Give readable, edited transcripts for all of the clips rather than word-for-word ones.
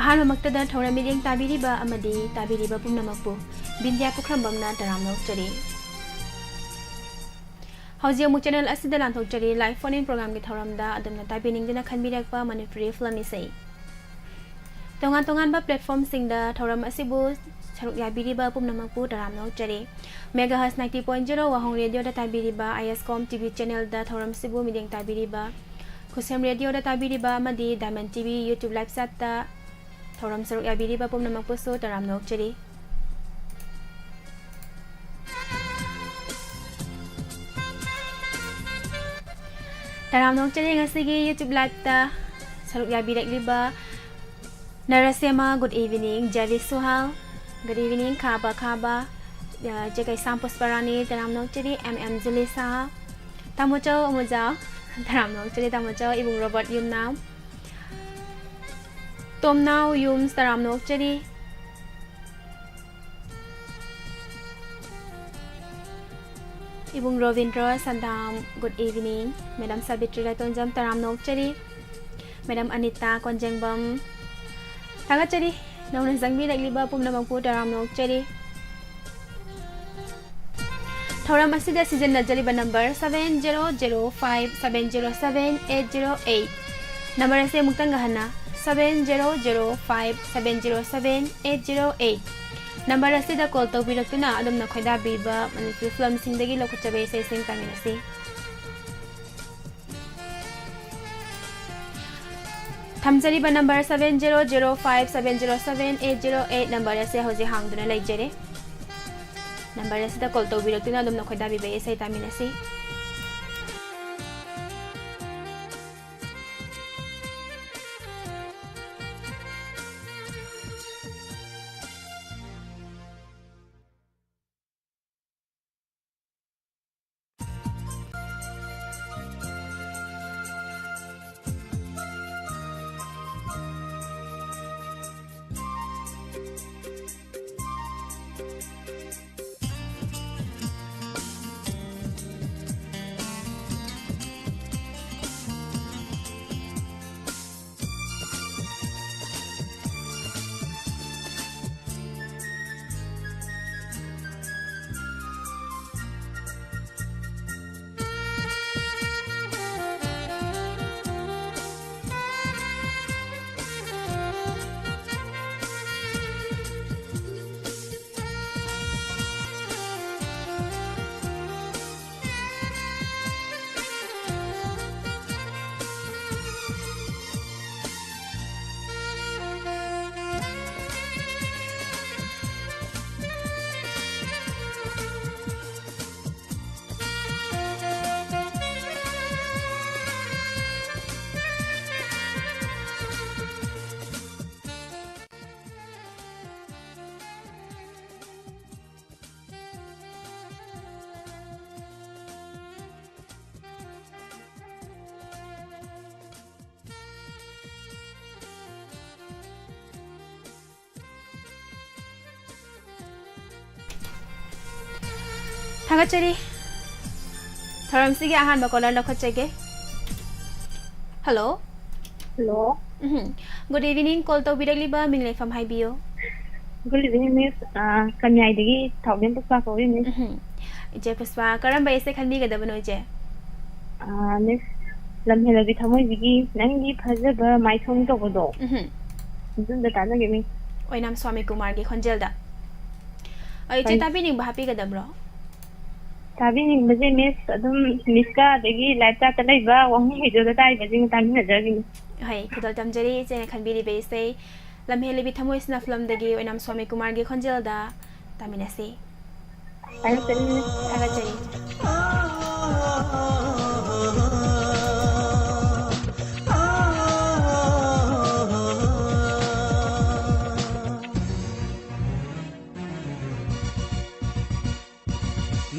ꯑꯍꯥꯟꯕꯃꯛꯇꯗ ꯊꯧꯔꯝ ꯃꯤꯠꯌꯦꯡ ꯇꯥꯕꯤꯔꯤꯕ ꯑꯃꯗꯤ ꯇꯥꯕꯤꯔꯤꯕ ꯄꯨꯝꯅꯃꯛꯄꯨ ꯕꯤꯟꯗ꯭ꯌꯥ ꯄꯨꯈ꯭ꯔꯝꯕꯝꯅ ꯇꯔꯥꯝꯅ ꯑꯣꯛꯆꯔꯤ꯫ ꯍꯧꯖꯤꯛ ꯑꯃꯨꯛ ꯆꯦꯅꯦꯜ ꯑꯁꯤꯗ ꯂꯥꯟꯊꯣꯛꯆꯔꯤ ꯂꯥꯏꯚ ꯐꯣꯟ ꯏꯟ ꯄ꯭ꯔꯣꯒ꯭ꯔꯥꯝꯒꯤ ꯊꯧꯔꯝꯗ ꯑꯗꯣꯝꯅ ꯇꯥꯕꯤꯅꯤꯡꯗꯨꯅ ꯈꯟꯕꯤꯔꯛꯄ ꯃꯅꯤꯄꯨꯔꯤ ꯐꯤꯂꯝ ꯏꯁꯩ ꯇꯣꯉꯥꯟ ꯇꯣꯉꯥꯟꯕ ꯄ꯭ꯂꯦꯠꯐꯣꯔꯝꯁꯤꯡꯗ ꯊꯧꯔꯝ ꯑꯁꯤꯕꯨ ꯁꯔꯨꯛ ꯌꯥꯕꯤꯔꯤꯕ ꯄꯨꯝꯅꯃꯛꯄꯨ ꯇꯔꯥꯝꯅ ꯑꯣꯛꯆꯔꯤ꯫ ꯃꯦꯒꯥꯍꯁ 90.0 ꯋꯥꯍꯣꯡ ꯔꯦꯗꯤꯑꯣꯗ ꯇꯥꯕꯤꯔꯤꯕ ꯑꯥꯏꯑꯦꯁꯀꯣꯝ ꯇꯤꯚꯤ ꯆꯦꯅꯦꯜꯗ ꯊꯧꯔꯝꯁꯤꯕꯨ ꯃꯤꯠꯌꯦꯡ ꯇꯥꯕꯤꯔꯤꯕ ꯈꯨꯁꯦꯝ ꯔꯦꯗꯤꯑꯣꯗ ꯇꯥꯕꯤꯔꯤꯕ ꯑꯃꯗꯤ ꯗꯥꯏꯃꯟ ꯇꯤꯚꯤ ꯌꯨꯇ꯭ꯌꯨꯕ ꯂꯥꯏꯚ ꯆꯥꯠꯇ ꯊꯧꯔꯝ ꯁꯔꯨꯛ ꯌꯥꯕꯤꯔꯤꯕ ꯄꯨꯝꯅꯃꯛꯄꯨꯁꯨ ꯇꯔꯥꯝꯅ ꯑꯣꯛꯆꯔꯤ꯫ ꯇꯔꯥꯝꯅ ꯑꯣꯛꯆꯔꯤ ꯉꯁꯤꯒꯤ ꯌꯨꯇ꯭ꯌꯨꯕ ꯂꯥꯏꯚꯇ ꯁꯔꯨꯛ ꯌꯥꯕꯤꯔꯛꯂꯤꯕ ꯅꯔꯁꯦꯃꯥ ꯒꯨꯗ ꯏꯚꯤꯅꯤꯡ, ꯖꯦꯔꯤ ꯁꯨꯍꯥꯜ ꯒꯨꯗ ꯏꯚꯤꯅꯤꯡ, ꯈꯥꯕ ꯖꯦꯀꯩꯁꯥꯝ ꯄꯨꯁꯄꯔꯥꯅꯤ ꯇꯔꯥꯝꯅ ꯑꯣꯛꯆꯔꯤ, MM ꯖꯨꯂꯤꯁꯥ, ꯇꯥꯃꯣꯆꯧ ꯑꯃꯨꯖꯥꯎ ꯇꯔꯥꯝꯅ ꯑꯣꯛꯆꯔꯤ, ꯇꯥꯃꯣꯆꯧ ꯏꯕꯨꯡ ꯔꯣꯕꯔꯠ ꯌꯨꯝꯅꯥꯝ, ꯇꯣꯝꯅꯥꯎ ꯌꯨꯝꯁ ꯇꯔꯥꯝꯅ ꯑꯣꯛꯆꯔꯤ, Ibung Rovindra Sandam, good evening. Madam Sabitri Ratonjam Taramna Okchari, Madam Anita Konjengbam Tagachari, Nauna Zangbi Lagliba Pumnamangpu Taramna Okchari. Thoram Asida Season Najaliba number 7005707808. Number Ase Muktangahana 7005707808. Number asida call to birakuna adum na khoida biba manipur film singdagi lokuchabe sai sing taminasi thamjari ba number 7005707808 number ase hoji hangduna laijare number asida call to birakuna adum na khoida biba sai taminasi Tagachari Thoram sige ahan ba caller lokhachege Hello Hello. Good evening call to biraliba minglay from Haibio Good evening, Miss. Kanyai digi thousand puspa ko Miss. Je puspa karam ba ise khanbi ga dabano je Miss lamhela bi thamoi digi nangi phajaba mai thong to bodo. Dun da ta nage Miss. Oinam Swami Kumar gi khonjelda Ai je tabining ba happy ga dabro Tabi ning baje Miss adum Miss ka digi live ta ta laiba wang video da tai baje ta ni najagi. Hai khudal tamjari je khanbiri be ise lamheli bi thamoi sna film dagi oinam Swami Kumar gi khonjelda taminasi Ai tani Tagachari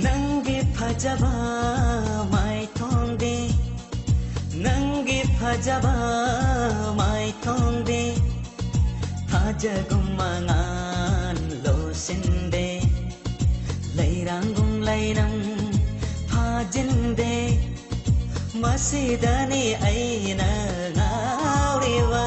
Nangi phajaba mai thongde Nangi phajaba mai thongde Phajagum mangan lo sinde Lairangum lairam phajinde Masidani aina ngauriwa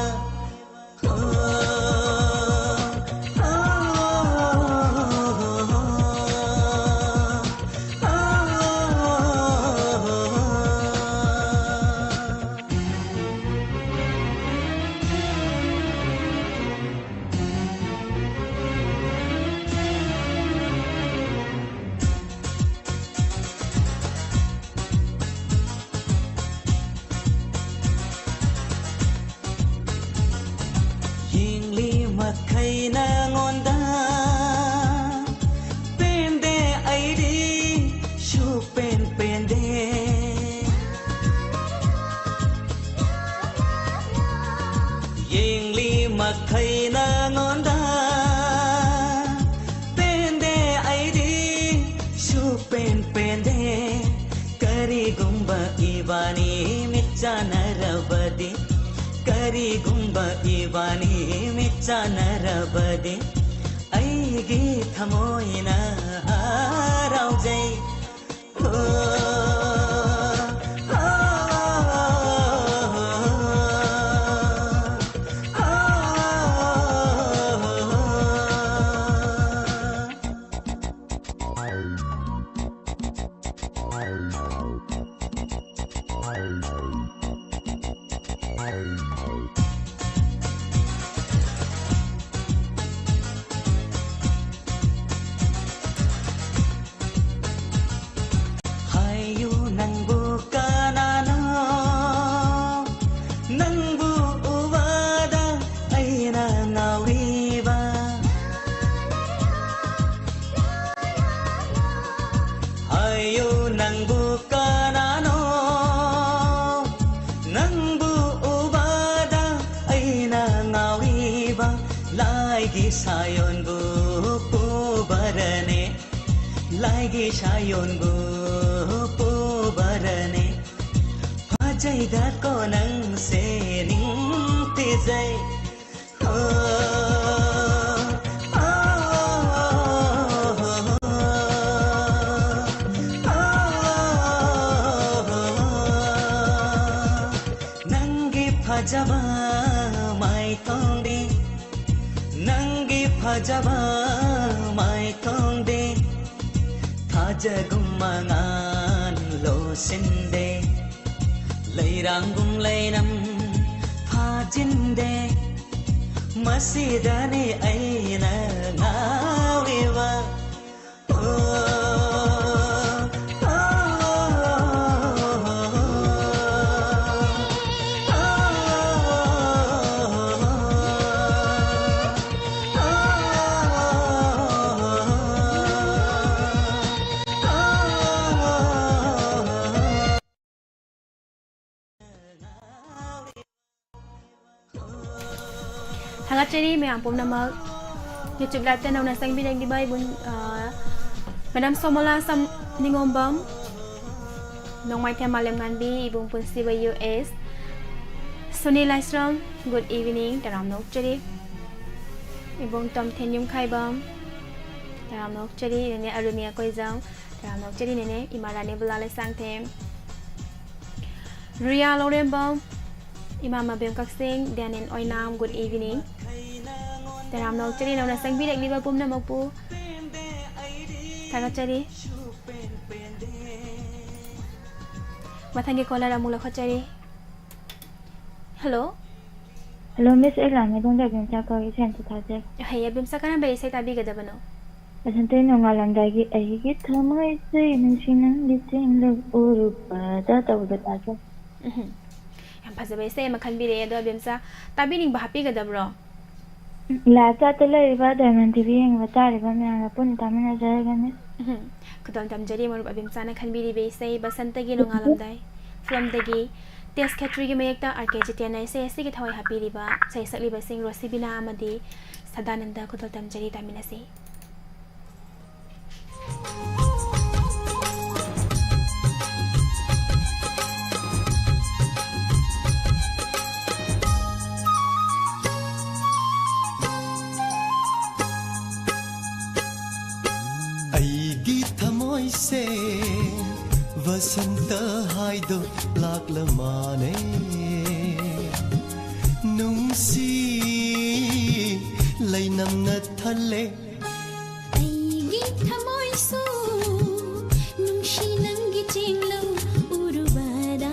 ꯍꯩꯅ ꯉꯣꯟꯗ ꯄꯦꯟꯗꯦ ꯑꯩꯗꯤ ꯁꯨꯄꯦꯟ ꯄꯦꯟꯗꯦ ꯀꯔꯤꯒꯨꯝꯕ ꯏꯕꯥꯅꯤ ꯃꯤꯠ ꯆꯥꯟꯅꯔꯕꯗꯤ ꯀꯔꯤꯒꯨꯝꯕ ꯏꯕꯥꯅꯤ ꯃꯤꯠ ꯆꯥꯟꯅꯔꯕꯗꯤ ꯑꯩꯒꯤ ꯊꯃꯣꯏꯅ ꯍꯔꯥꯎꯖꯩ 하유 낭부 까나노 낭부 우바다 아이나 나우리바 하유 낭부 까나노 낭부 우바다 아이나 나우리바 라이기 사연부 뿌바라네 लाइगे शायोनगु पोबरने फजैदा कोनङ से निंते जै हो नंगी फजबा माई तोंदे नंगी फजबा माई Tonde Jagummangan lo sinde Lairangum lainam Hajinde Masidane aina ngawiwa Hangat ceri memang pun nama YouTube live channel na sang bidang di bay bun Madam Somola sam ningombam nong mai tema lem ngan bi ibung pun si bay US Sunil Laisram good evening taram nok ceri ibung tom tenyum khai bam taram nok ceri nene arumia koi jang taram nok ceri nene imarane bulale sang them Ria Loren bam Imam Abim Kaksing Danin Oinam good evening Taram nok ceri na sang bidang di bay pum na magpu Taga ceri Mathangi caller amula kho ceri Hello Hello Miss Ella me dong da bin cha ko i sen ta je Hey abim sakana bay sai tabi gada bano Asante no ngalam da gi ai gi thamai se nishinan gi sing lo urupa da ta uda ta je Yang pasabay say makan bire do abim sa tabi ning bahapi gada bro La cha te le ba da man TV ng ba ta ri ba me nga pun ta me na ja ga Miss Kudon tam jari marup abim sa na kan biri bay say basanta gi no ngalam dai from the gi Tes Katri gi mayekta RKGTN na say sige thawai happy riba say sakli ba sing Rosibina amadi sadananda kudon tam jari tamina say से वसंत हाइदो लाकला माने नुंसी लैनम न थले अईगी थमोय सो नुंशी नंगी चिंगलो उरुबारा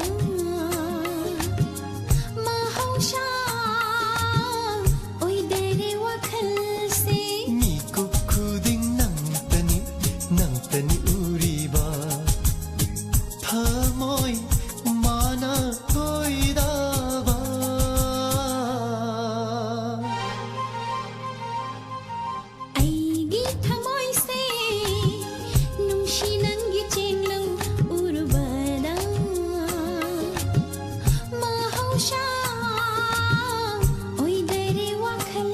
mahausa oy dere wakhal se ni ko khuding nang tani uriba thamoy mana hoida ba aigi thamoy se nungshi nangi chenglo urbada mahausa oy dere wakhal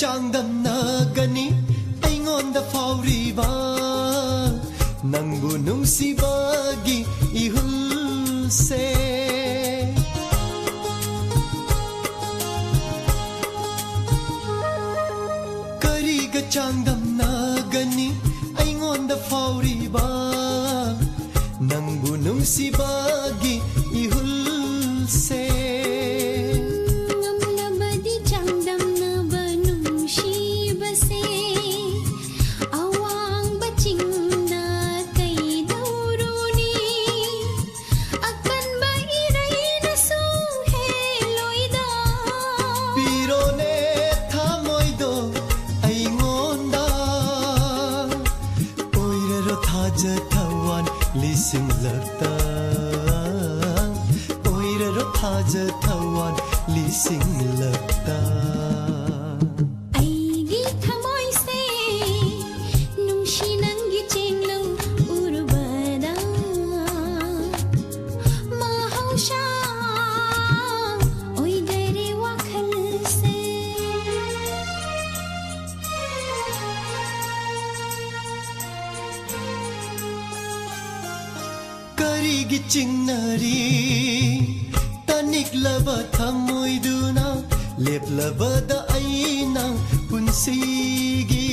ꯆꯥꯡꯗꯝꯅꯒꯅꯤ ꯑꯩꯉꯣꯟꯗ ꯐꯥꯎꯔꯤꯕ ꯅꯪꯕꯨ ꯅꯨꯡꯁꯤꯕꯒꯤ 이hul세 그리가 장담나가니 아잉온다 파우리바 낭부 능시바기 이hul세 싱럭다 오이라로 타자 타완 리싱럭다 아이기 타모이세 눅시난기 쟁롱 우르바다 마하우샤 오이데리 와칼세 करीगी चिंगनरी तनिकलबा थमोइदुना लेपलबदा आईना पुंसीगी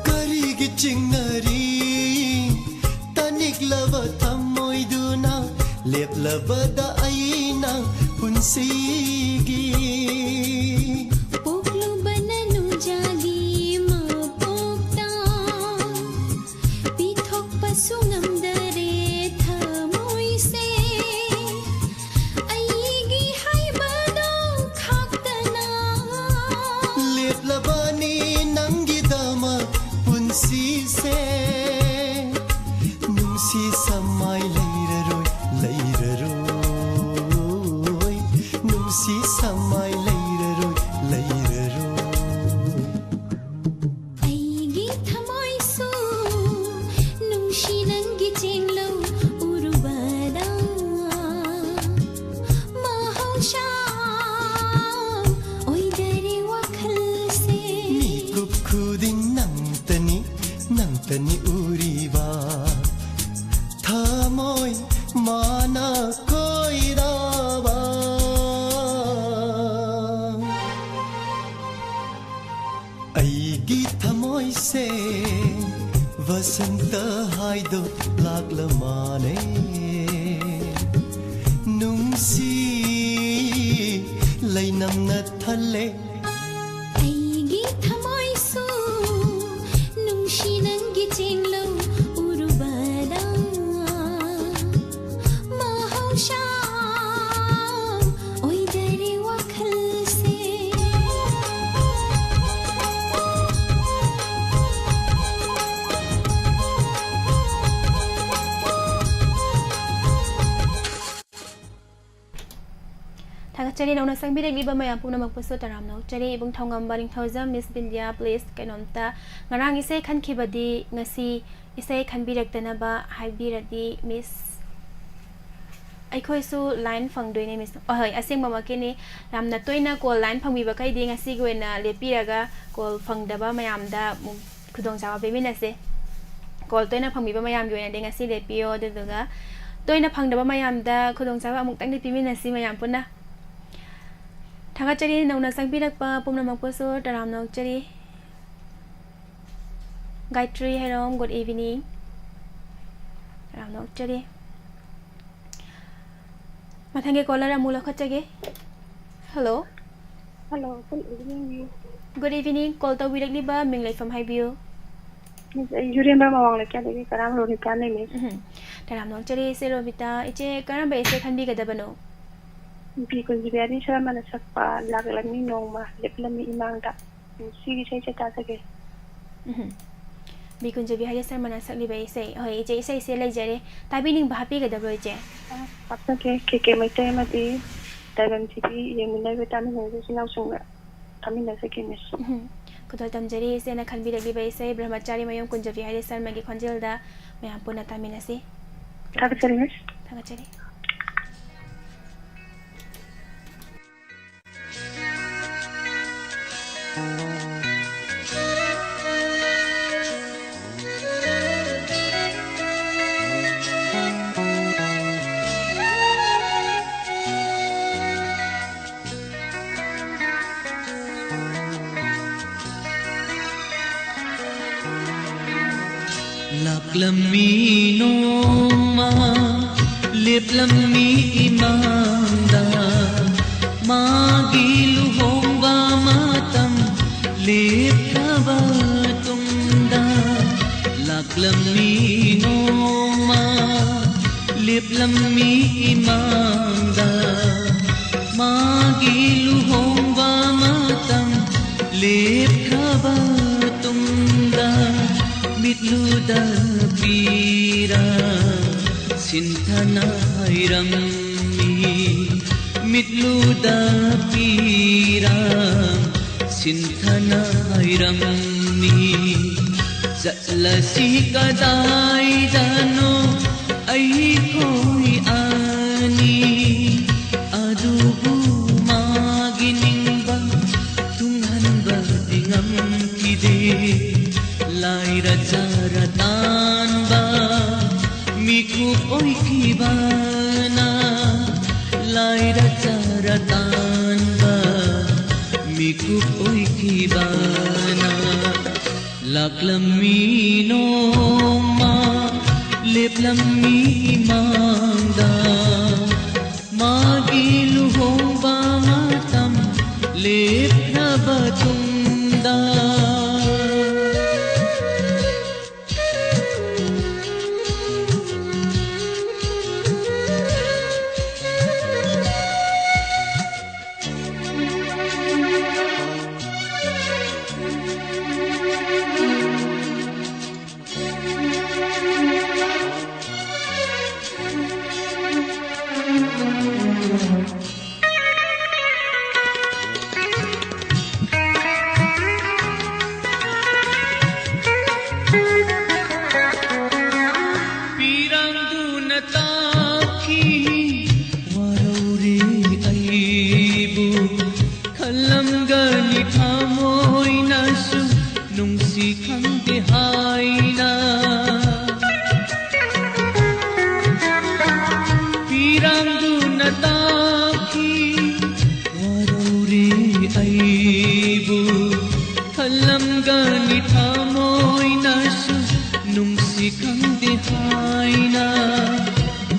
करीगी चिंगनरी तनिकलबा थमोइदुना लेपलबदा आईना पुंसीगी नी उरीवा थमोय माना कोइरावा आईगी थमोय से वसंत हाइदो लागलमाने नुंसी लैनमना थले 아이기 타모이소 눅시난기 쟁롱 우르바다 마하우샤 오이데리 와칼세 Tagachari nauna sangbirek liba mayam puna magpuso taram no chari ibung thongam baring thauza Miss Bindia please kanomta ngarang ise khan khibadi ngasi ise khan birek tanaba haibiradi Miss akhoi su line phangdoine Miss ahoi asing mama kini ramna toina call line phangbi ba kai di ngasi goina lepiraga call phangdaba mayam da khudong jawa be minase call toina phangbi ba mayam goina de ngasi lepio deduga toina phangdaba mayam da khudong jawa amuk tang de piminasi mayam puna Tagachari nauna sangbirakpa pumna magpuso taram nok chari Gayatri hello good evening taram nok chari mathange caller amula khachage hello Hello, good evening. good evening call to wirakli ba minglai from haibiu Miss Yuremba mawang lekya lagi karam lo ni kan ni. taram nok chari serobita iche karam ba ise khanbi gadabano Because we are in Sharman Sakpa, Lagalami Noma, Leplami Imanga, Sigi Chata. Bikun jabi hari sarmana sakli ba ise hoi iche ise ise lai jare tabining bhapi gadabro iche Apna ke mai te mati tagan chibi yemuna betami ho sinau sunga tamina sekenis. Kudol tamjari ise na khanbi ragli ba ise brahmachari mayom kunjabi hari sarmagi khonjel da mayam puna tamina se Tagachari miss. Tagachari Laklammi noma leplammi imanda magiluhomba matam lepkaba tungda Laklammi noma leplammi imanda magiluhomba matam lepkaba tungda mitluda pira sinthana hairammi mitluda pira sinthana hairammi jatlasi kadai dano ai koi ani adubu maginingba tunghanba dingam kide laira jaratan ba mikup oi kibana laira jaratan ba mikup oi kibana Laklammi noma leplammi imanda magiluhomba matam lepna batunda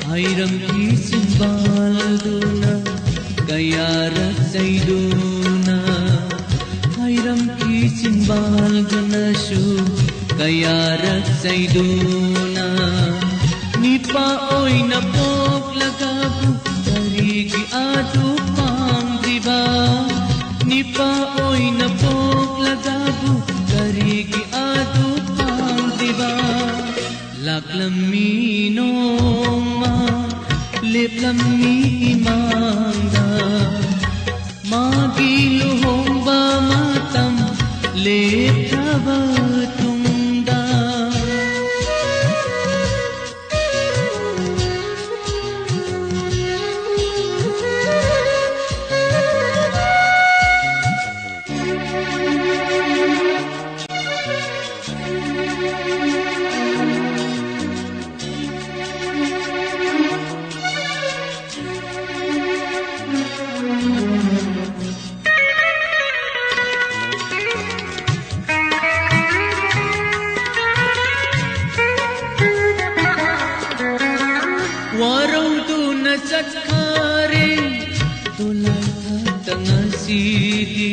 Hairam ki simbalduna gayara saiduna Hairam ki simbalduna shu gayara saiduna Nipa oina pok lagabu darigi adu pang diba Nipa oina pok lagabu darigi adu pang diba Laklammi noma leplammi imanda magiluhomba matam lepkaba tungda Warungtuna satkare tulai tangasidi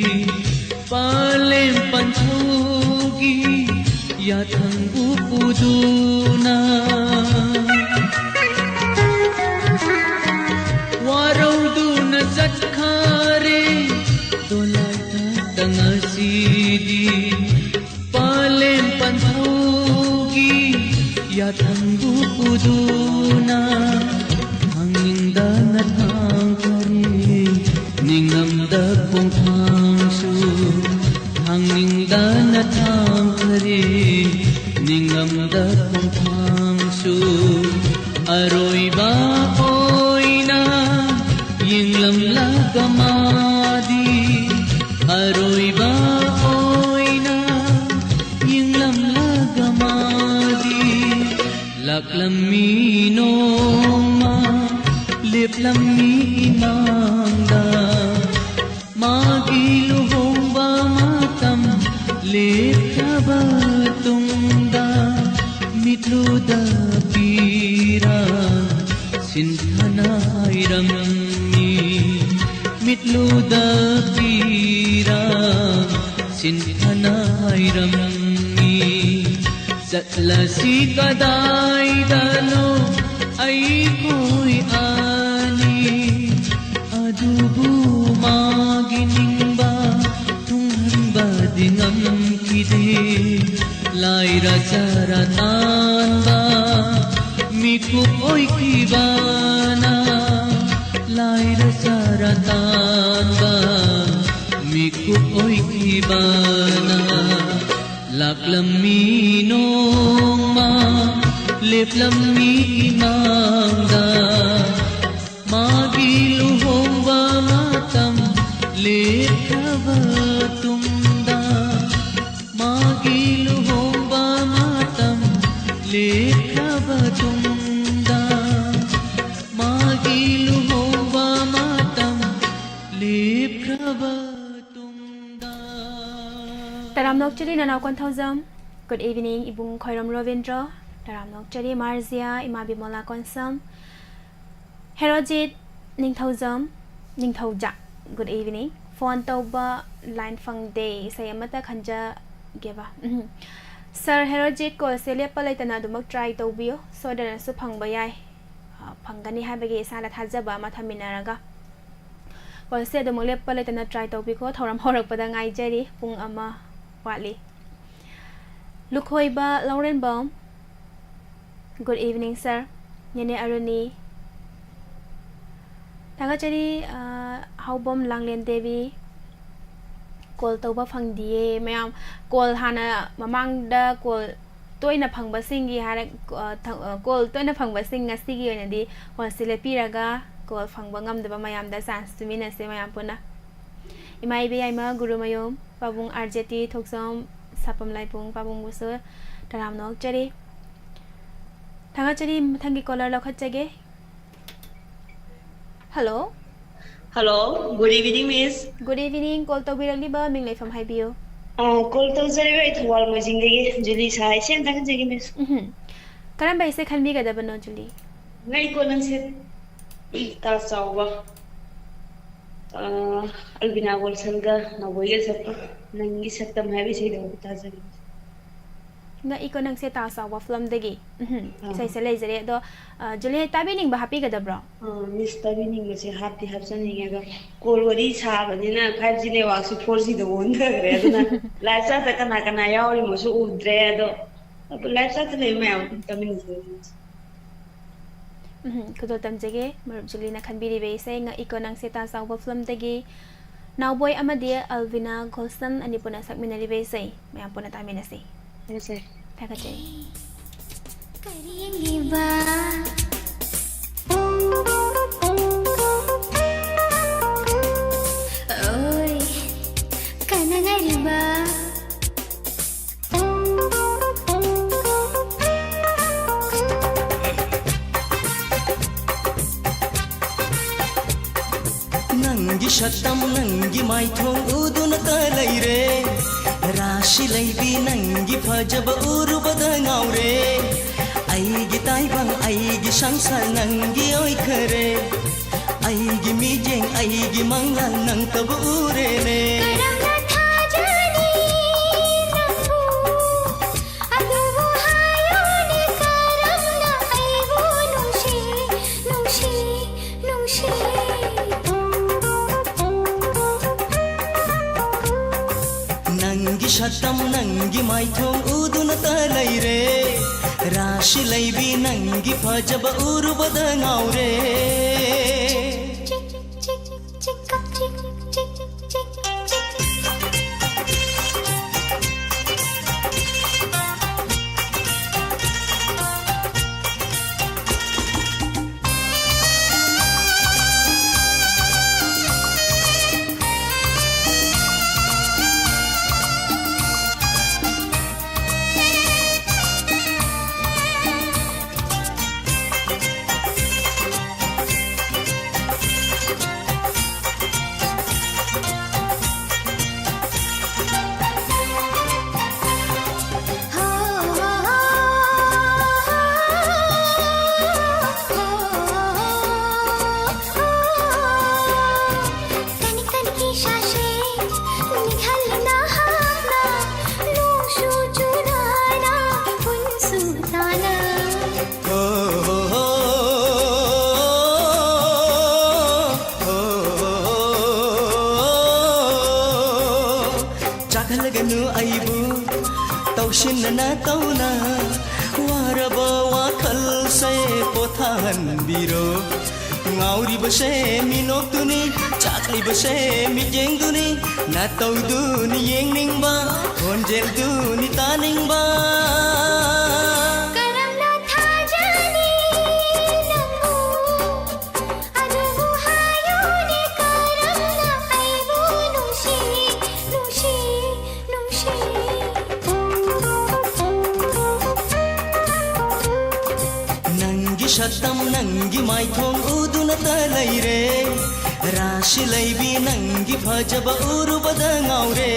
palem panchogi yathang bupuduna Warungtuna satkare tulai tangasidi palem panchogi yathang bupuduna hangingda na thangkari ningamda kong thangsu hangingda na thangkari ningamda kong thangsu aroiba oina yinglam la kamadi aroiba oina yinglam la kamadi Laklammi noma leplammi imanda magiluhomba matam lepkaba tungda mitlu सिंथना हायरमनी मिटलुदा पीरा सिंथना हायरमनी चटलसी कदाइदनो आई कोई आनी अदुबु मागिनिंबा तुम्बा दिंगम किदे Lyra चारा तानबा मिकु ओई किबाना Lyra चारा तानबा मिकु ओई किबाना laklammi nongma leplammi imangda magi luhongba matam leprava tumda magi luhongba matam leprava tumda magi luhongba matam leprava Taram nok chari nanaw kon thousam. Good evening ibung khoiram Ravindra. Taram nok chari Marzia imabi mola konsam. Herojit ning thousam ning thouja. Good evening. Phone tauba line fang day sayamata khanja geba. Sir Herojit ko selia palai tana dumak try taubiyo so dana su phang bayai. Phangani habagi sala thajaba mathaminaraga. Ko se dumuk lep palai tana try taubi ko thoram horak pada ngai jari pung ama Wali. Lukhoiba Lauren Baum. Good evening, sir. Nyane Aruni. Tagachari Haubom Langlen Devi. Kol Toba Phang Die Mayam Kol Hana Mamangda Kol Toina Phang Basingi Hara Kol Toina Phang Basing Sigi and the Kol Silepiraga Kol Phang Bangam the Mayam da Sans to Mina Semayam Puna. Imaibi Ima Guru Mayom. Pabung Arjeti Toksam Sapam Laipung Pabung Busur Taram Nok Chari Tangachari Tangi Kola Lokachage. Hello. Hello, good evening, miss. Good evening, Call to Biraliba, Mingley from Hibio. Call to Zeri to Wal Mozing, Julie Sai, same time, miss. Karamba is a can be gather, no, Julie. Ngay couldn't sit. That's over. Albina Wolselga, no way, Nangi set them heavy said over Tazan. The economic set us our flum the gay. Say, laser, though Julie Tabining, but happy at the bro. Miss Tabining was a happy have something ever. Call what is happened in a 5 was to force the wonder. Last at the Kanakanaya, almost would dread. But let's at the name coming. Kudotam jage Julina can be the saying economic set us our flum the gay. Now boy Amadia Alvina Golston and Nipuna Sakminali say, may I put a time in a say. Yes, sir. Tagache. करेंगे बात ओए कनगरी बात ನಂಗಿ ಶತಂ ನಂಗಿ ಮೈಥೋಂ ಉದುನ ಕಲೈರೆ ರಾಶಿ ಲೈಬಿ ನಂಗಿ ಫಜಬ ಉರುಬದ ngauರೆ ಐಗಿ ತಾಯ್ಬಂ ಐಗಿ ಸಂಸಾರ ನಂಗಿ ಒಯ್ಖರೆ ಐಗಿ ಮಿಜೆಂ ಐಗಿ ಮಂಗಲ್ ನಂಗ್ ತಬ ಉರೆನೆ ನಂಗಿ ಶತಂ ನಂಗಿ ಮೈಥೋಂ ಉದುನ ತಲೈರೆ ರಾಶಿ ಲೈಬಿ ನಂಗಿ ಫಜಬ ಉರುಬದ ngauರೆ ꯊꯥꯖꯒꯅꯨ ꯑꯩꯕꯨ ꯇꯧꯁꯤꯟꯅꯅ ꯇꯧꯅ ꯋꯥꯔꯕ ꯋꯥꯈꯜꯁꯦ ꯄꯣꯊꯥꯍꯟꯕꯤꯔꯣ ꯉꯥꯎꯔꯤꯕꯁꯦ ꯃꯤꯅꯣꯛꯇꯨꯅꯤ ꯆꯥꯛꯂꯤꯕꯁꯦ ꯃꯤꯠꯌꯦꯡꯗꯨꯅꯤ ꯅꯥꯇꯧꯗꯨꯅꯤ ꯌꯦꯡꯅꯤꯡꯕ ꯈꯣꯟꯖꯦꯜꯗꯨꯅꯤ ꯇꯥꯅꯤꯡꯕ करमना था जाने नंगू अदबु हायोने करमना आइबो नुशी नुशी नुशी नंगी शतम नंगी माइथोंग उदुनता लैरे राशि लैबी नंगी फजब उरुबद ngauरे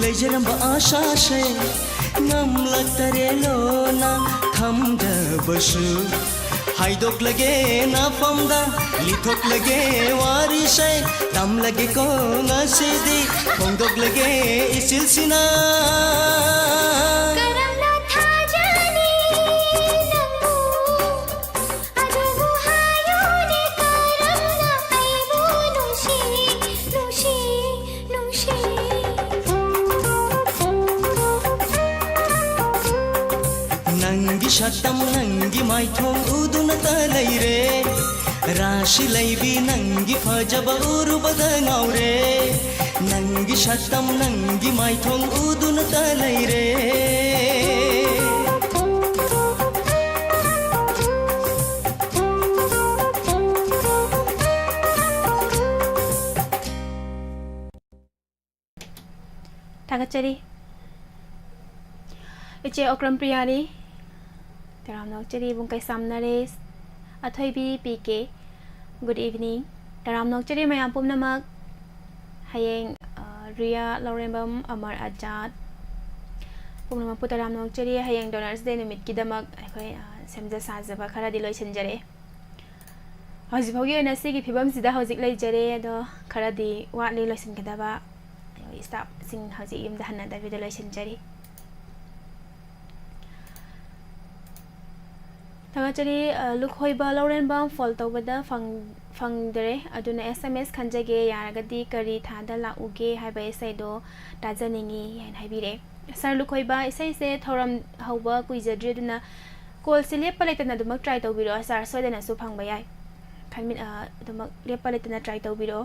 लैजरंब आशा से नमलतरे लोना थमदबसु हाइदोक लगे ना फमदा लिथोक लगे वारी से तम लगे को ngasidi फोंदोक लगे इसिलसिना करमना था जाने नंगू अदबु हायोने करमना आइबो नुशी नुशी नुशी नंगी शतम नंगी माइथोंग उदुनता लैरे राशि लैबी नंगी फजब उरुबद ngauरे नंगी शतम नंगी माइथोंग उदुनता लैरे थागतचरी इचे ओक्रम प्रियानी तराम नोकचरी बुंकै सामनारे अथोइबी पीके गुड इवनिंग तराम नोकचरी मयाम पुमनमक हयेंग रिया लौरेंबम अमर आजाद पुमनमक पुतराम नोकचरी हयेंग डोनर्स डे नुमित किदमक अखोय सेमजा साजबा खरादि लोइसनजरे हजिफौगी ओइना सिगी फिबम सिदा हजिक लैजरे अदो खरादि वाटलि लोइसनगदबा स्टाफ सिंग हजिक युमदा हन्ना दाबिदा लोइसनजरी थागतचरी लुखोइबा लौरेंबम फॉल तौबदा फंगदरे अदुना SMS खंजगे यारगदी करी थादा लाउगे हाइबा एसैदो ताजनिंगी यान हाइबिरे सर लुखोइबा एसैसे थौरम हौबा कुइजद्रे दुना कॉल से लेप लेतना दुमक ट्राई तौबिरो सर सोदेना सु फंगबा याय खनमिन दुमक लेप लेतना ट्राई तौबिरो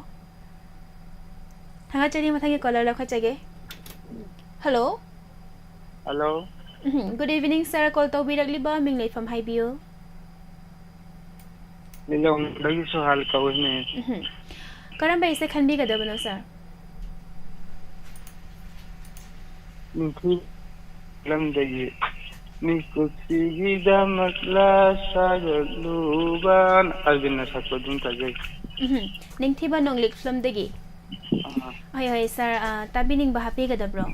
थागतचरी मथागे कॉलर लखचगे hello hello good evening sir call तौबिरगलिबा मिंग लेफम हाइबियो निलम दगी सुहाल कवने करम बेसे खनबिगदबनो सर निखि लम दगी निकुसिगी दमकला सागलुबान अरबिना सकोदुम तजे निंगथिबा नोंगलिक फ्लम दगी हाय हाय सर ताबिनिंग बहापिगदब्रो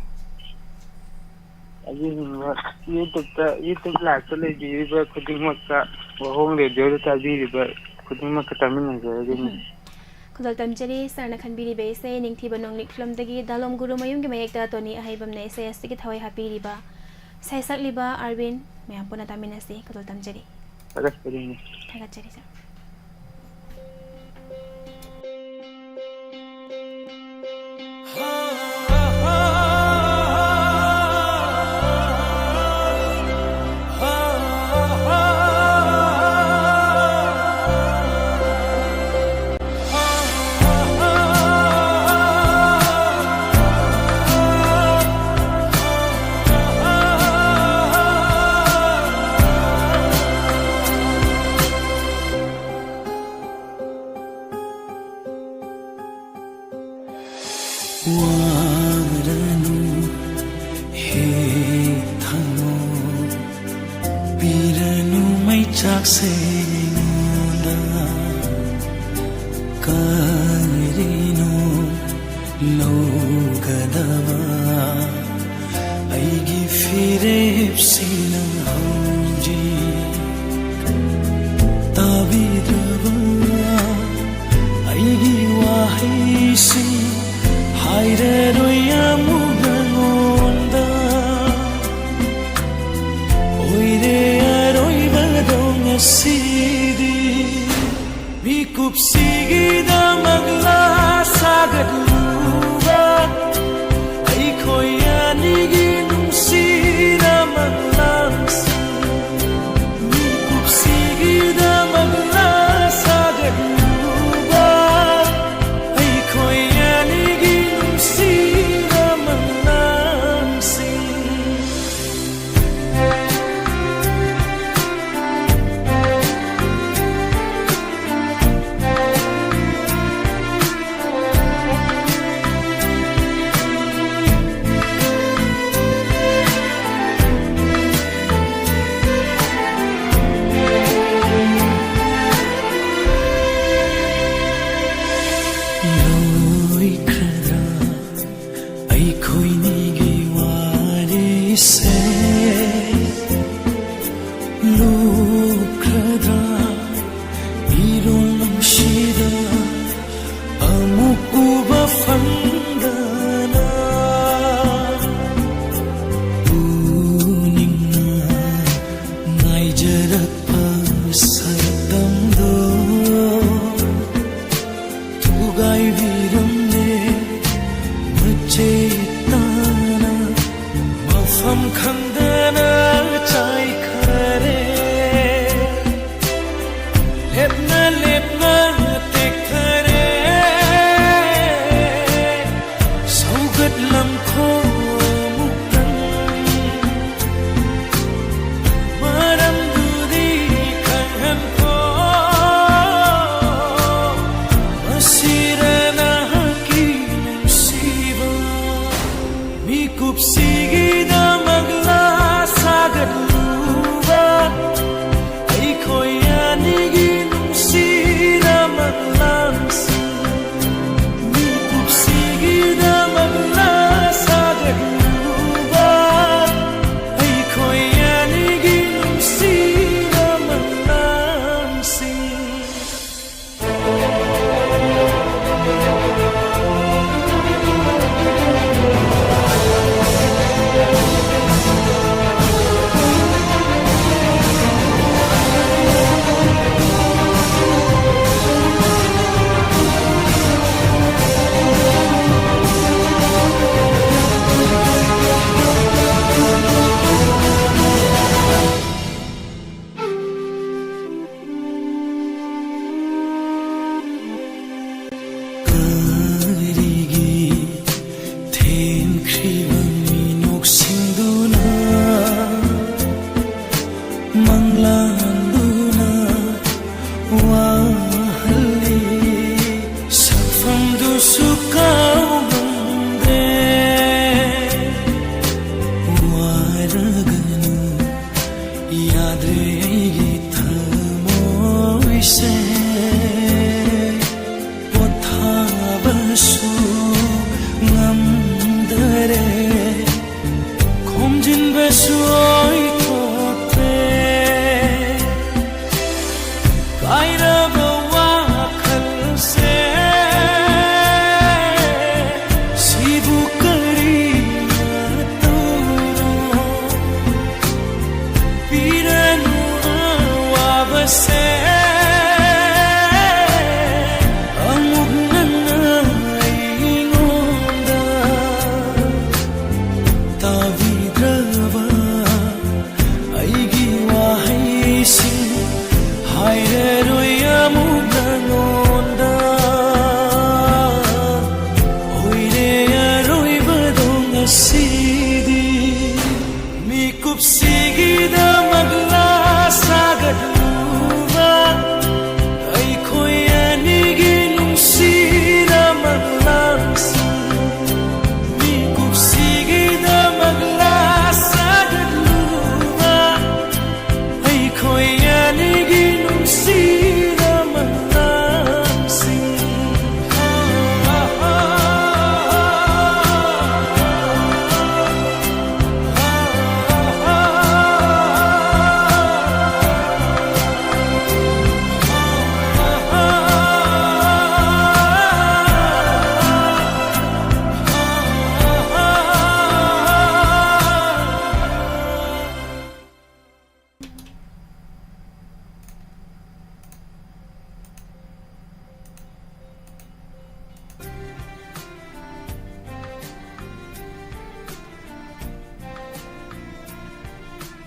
यूट्यूब लाइव लेबीबा खुदिंगमक्का वहोंग रेडियो ताबीबा खुदिंगमक्का तामिनजरे खुदल तमचरी सरना खनबिरिबे से निंगथिबा नोंगलिक फ्लमदगी दालोम गुरु मयुमगे मयेक्ता तोनी अहाइबमने से एसटिकी थवै हापिरिबा साइसकलिबा अरविन मयाम पुना तामिनसी खुदल तमचरी थागतचरी sir chakse ngunda karino logadava aigi firepsina honji tabidrava aigi wahisi haireroya mugangonda oire aroibadong asidi mikup sigida magla sagadluba aikoy anigi nungsira maglansi mikup sigida magla sagadluba aikoy anigi nungsira maglansi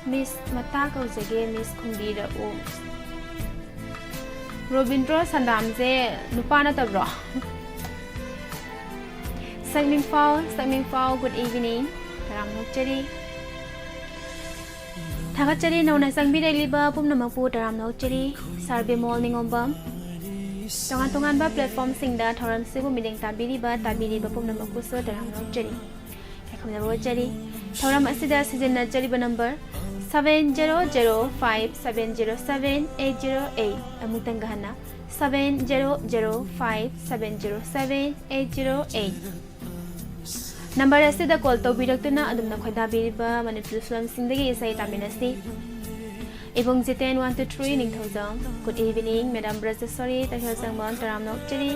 Miss Mata kaujage Miss Kumbira o Robindro Sandam je nupa na tabro Sagming Fao good evening Taram nokchari Thakachari nauna sangbire liba pumnamapu taram nokchari Sarbe mall ningombam Tongan ba platform singda thoram sibu mideng tabiriba pumnamapu so taram nokchari Kakamna bochari thoram asida season na jariba number 7005707808 amutang gahana 7005707808 number asida call to bidaktuna adumna khoida biriba manipul film singdagi isai taminasi ibong jiten 123 ningthojang good evening madam brajasori tahilsang mon taram nokchari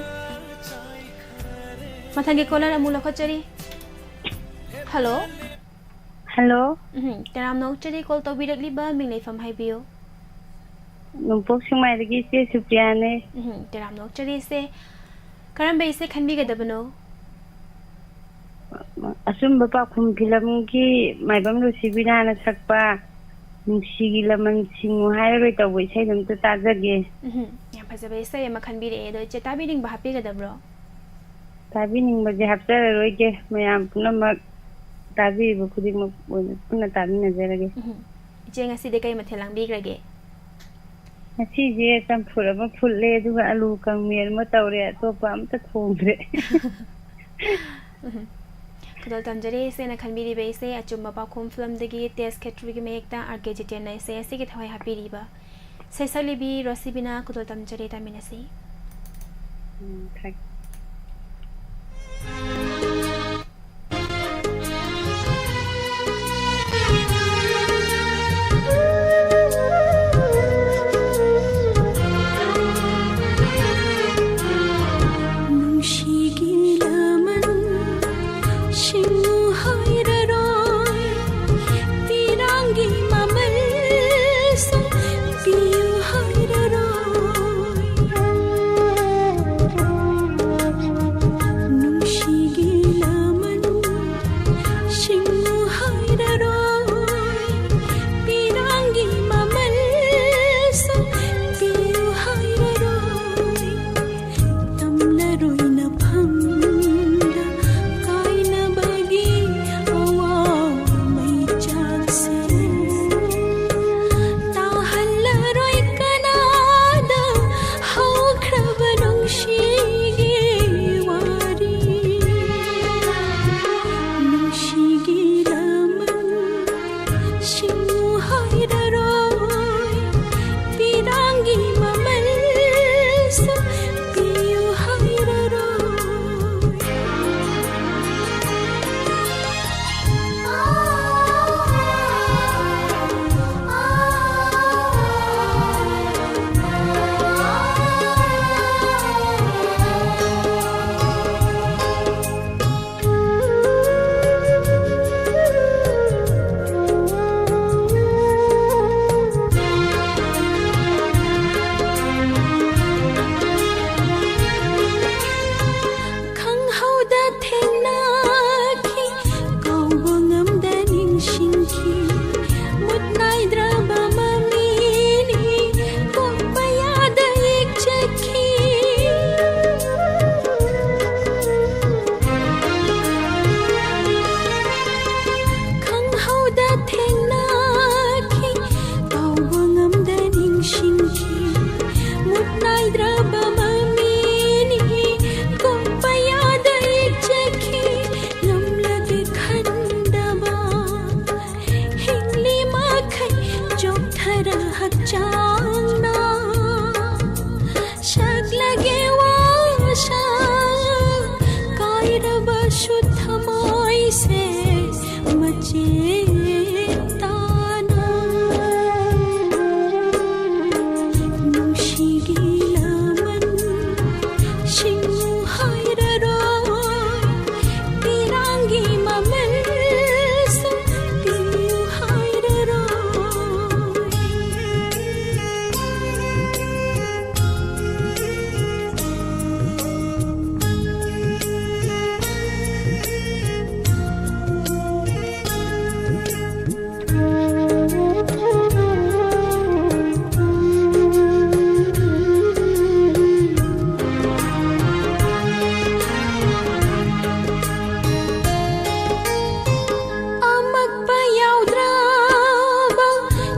mathangi caller amula khochari hello Hello. Taram nokchari call to birakliba minglei fam haibiyo Numpok singmai dagi se Supriya ne. Taram nokchari se karam bai se khanbi gadabano Asum bapa khum film ki maibam lo sibina na sakpa nungsigi laman singu hairoi tawai sai dum ta tajage. Yam phajabai se ma khanbi re do che tabining ba happy gadabro Tabining ba je hapta roi ke mayam punamak tabi bu khuding ma puna tabi na jarage. Je ngasi de kai mathelang bi grage Ngasi je tampura ma phulle duga alu kang mer ma tawre to pa am ta thongre. Kudol tamjare se na khanbi ri bai se achumba pa khum film dagi test category ge mekta arke jiten nai se se ge thawai happy riba se sali bi rosibina kudol tamjare taminasi Thank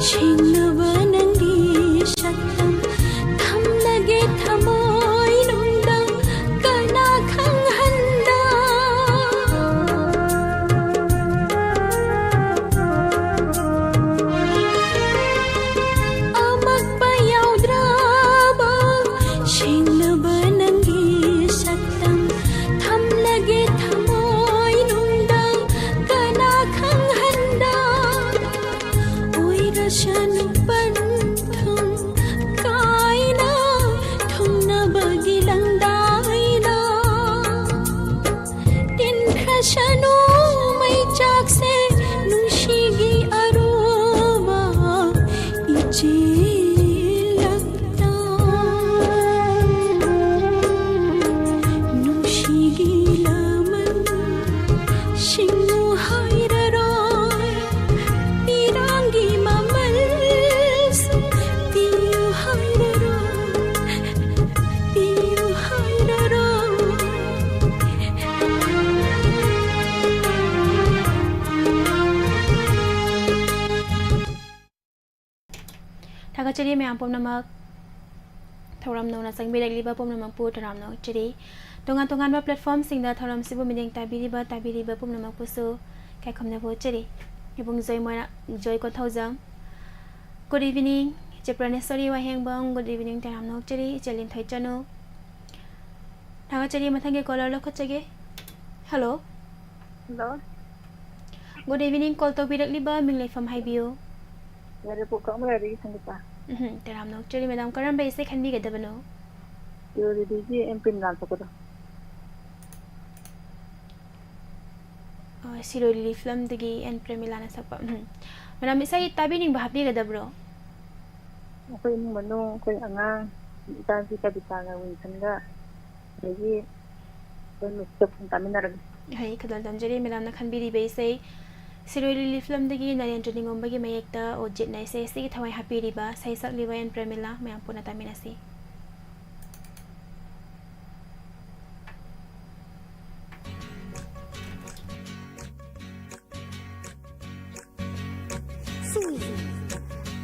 ꯁꯦꯡꯂꯕ ꯅꯪꯒꯤ ꯁꯛꯇꯝ ꯊꯝꯂꯒꯦ ꯊꯃꯣꯏ ꯅꯨꯡꯗꯪ ꯀꯅꯥ ꯈꯪꯍꯟꯗ ꯑꯃꯛꯄ ꯌꯥꯎꯗ꯭ꯔꯕ ꯁꯦꯡꯂꯕ ꯅꯪꯒꯤ ꯁꯛꯇꯝ ꯊꯝꯂꯒꯦ ꯊꯃꯣꯏ ꯅꯨꯡꯗꯪ ꯀꯅꯥ ꯈꯪꯍꯟꯗ ꯑꯣꯏꯔꯁꯅꯨ ꯄꯟꯊꯨꯡ ꯀꯥꯏꯅ ꯊꯨꯡꯅꯕꯒꯤ ꯂꯪꯗꯥꯏꯅ ꯇꯤꯟꯈ꯭ꯔꯁꯅꯨ ꯃꯩꯆꯥꯛꯁꯦ ꯅꯨꯡꯁꯤꯒꯤ ꯑꯔꯨꯕ ꯏꯆꯦꯜꯂꯛꯇ ꯅꯨꯡꯁꯤꯒꯤ ꯂꯃꯟ ꯁꯤꯡꯅꯨ ꯍꯥꯏꯔꯔꯣꯏ ꯄꯤꯔꯥꯡꯒꯤ ꯃꯃꯜꯁꯨ ꯄꯤꯌꯨ ꯍꯥꯏꯔꯔꯣꯏ ꯄꯤꯌꯨ ꯍꯥꯏꯔꯔꯣꯏ ꯊꯥꯒꯠꯆꯔꯤ ꯃꯌꯥꯝ ꯄꯨꯝꯅꯃꯛ ꯊꯧꯔꯝ ꯅꯧꯅ ꯆꯪꯕꯤꯔꯛꯂꯤꯕ ꯄꯨꯝꯅꯃꯛꯄꯨ ꯇꯔꯥꯝꯅ ꯑꯣꯛꯆꯔꯤ ꯇꯣꯉꯥꯟ ꯇꯣꯉꯥꯟꯕ ꯄ꯭ꯂꯦꯠꯐꯣꯝꯁꯤꯡꯗ ꯊꯧꯔꯝꯁꯤꯕꯨ ꯃꯤꯠꯌꯦꯡ ꯇꯥꯕꯤꯔꯤꯕ ꯄꯨꯝꯅꯃꯛꯄꯨꯁꯨ ꯀꯥꯏꯈꯣꯝꯅꯕ ꯎꯠꯆꯔꯤ ꯏꯕꯨꯡ ꯖꯣꯏ ꯀꯣꯟꯊꯧꯖꯝ ꯒꯨꯗ ꯏꯚꯤꯅꯤꯡ ꯏꯆꯦ ꯄ꯭ꯔꯅꯦꯁꯣꯔꯤ ꯋꯥꯍꯦꯡꯕꯝ ꯒꯨꯗ ꯏꯚꯤꯅꯤꯡ ꯇꯔꯥꯝꯅ ꯑꯣꯛꯆꯔꯤ ꯏꯆꯦ ꯂꯤꯟꯊꯣꯏ ꯆꯅꯨ ꯊꯥꯒꯠꯆꯔꯤ ꯃꯊꯪꯒꯤ ꯀꯣꯂꯔ ꯂꯧꯈꯠꯆꯒꯦ ꯍꯜꯂꯣ ꯍꯜꯂꯣ ꯒꯨꯗ ꯏꯚꯤꯅꯤꯡ ꯀꯣꯜ ꯇꯧꯕꯤꯔꯛꯂꯤꯕ ꯃꯤꯡ ꯂꯩꯐꯝ ꯍꯥꯏꯕꯤꯌꯨ ꯌꯥꯔꯤꯄꯣꯛ ꯀꯥꯃꯔꯥꯗꯒꯤ ꯁꯪꯒꯤꯇꯥ ꯇꯔꯥꯝꯅ ꯑꯣꯛꯆꯔꯤ ꯃꯦꯗꯥꯝ ꯀꯔꯝꯕ ꯏꯁꯩ ꯈꯟꯕꯤꯒꯗꯕꯅꯣ ꯌꯣꯔꯤꯗꯤꯒꯤ ꯑꯦꯝꯄꯤꯟ ꯂꯥꯟꯊꯣꯛꯄꯗꯣ ꯁꯤꯔꯣꯏ ꯂꯤꯂꯤ ꯐꯤꯂꯝꯗꯒꯤ ꯑꯦꯟ ꯄ꯭ꯔꯦꯃꯤꯂꯥꯅ ꯁꯛꯄ ꯃꯦꯗꯥꯝ ꯏꯁꯩ ꯇꯥꯕꯤꯅꯤꯡꯕ ꯍꯥꯞꯄꯤꯒꯗꯕ꯭ꯔꯣ ꯑꯩꯈꯣꯏ ꯏꯃꯨꯡ ꯃꯅꯨꯡ ꯑꯩꯈꯣꯏ ꯑꯉꯥꯡ ꯏꯆꯥꯅꯨꯄꯤ ꯀꯕꯤꯇꯥꯒ ꯋꯤꯟꯁꯟꯒ ꯑꯗꯒꯤ ꯑꯩꯈꯣꯏ ꯃꯤꯁꯀ ꯐꯣꯟ ꯇꯥꯃꯤꯟꯅꯔꯒꯦ ꯍꯩ ꯈꯗꯜ ꯊꯝꯖꯔꯤ ꯃꯦꯗꯥꯝꯅ ꯈꯟꯕꯤꯔꯤꯕ ꯏꯁꯩ ꯁꯤꯔꯣꯏ ꯂꯤꯂꯤ ꯐꯤꯂꯝꯗꯒꯤ ꯅꯔꯦꯟꯗ꯭ꯔ ꯅꯤꯉꯣꯝꯕꯒꯤ ꯃꯌꯦꯛꯇ ꯑꯣꯖꯤꯠꯅ ꯏꯁꯩ ꯑꯁꯤꯒꯤ ꯊꯋꯥꯏ ꯍꯥꯞꯄꯤꯔꯤꯕ ꯏꯁꯩ ꯁꯛꯂꯤꯕ ꯑꯦꯟ ꯄ꯭ꯔꯦꯃꯤꯂꯥ ꯃꯌꯥꯝ ꯄꯨꯟꯅ ꯇꯥꯃꯤꯟꯅꯁꯤ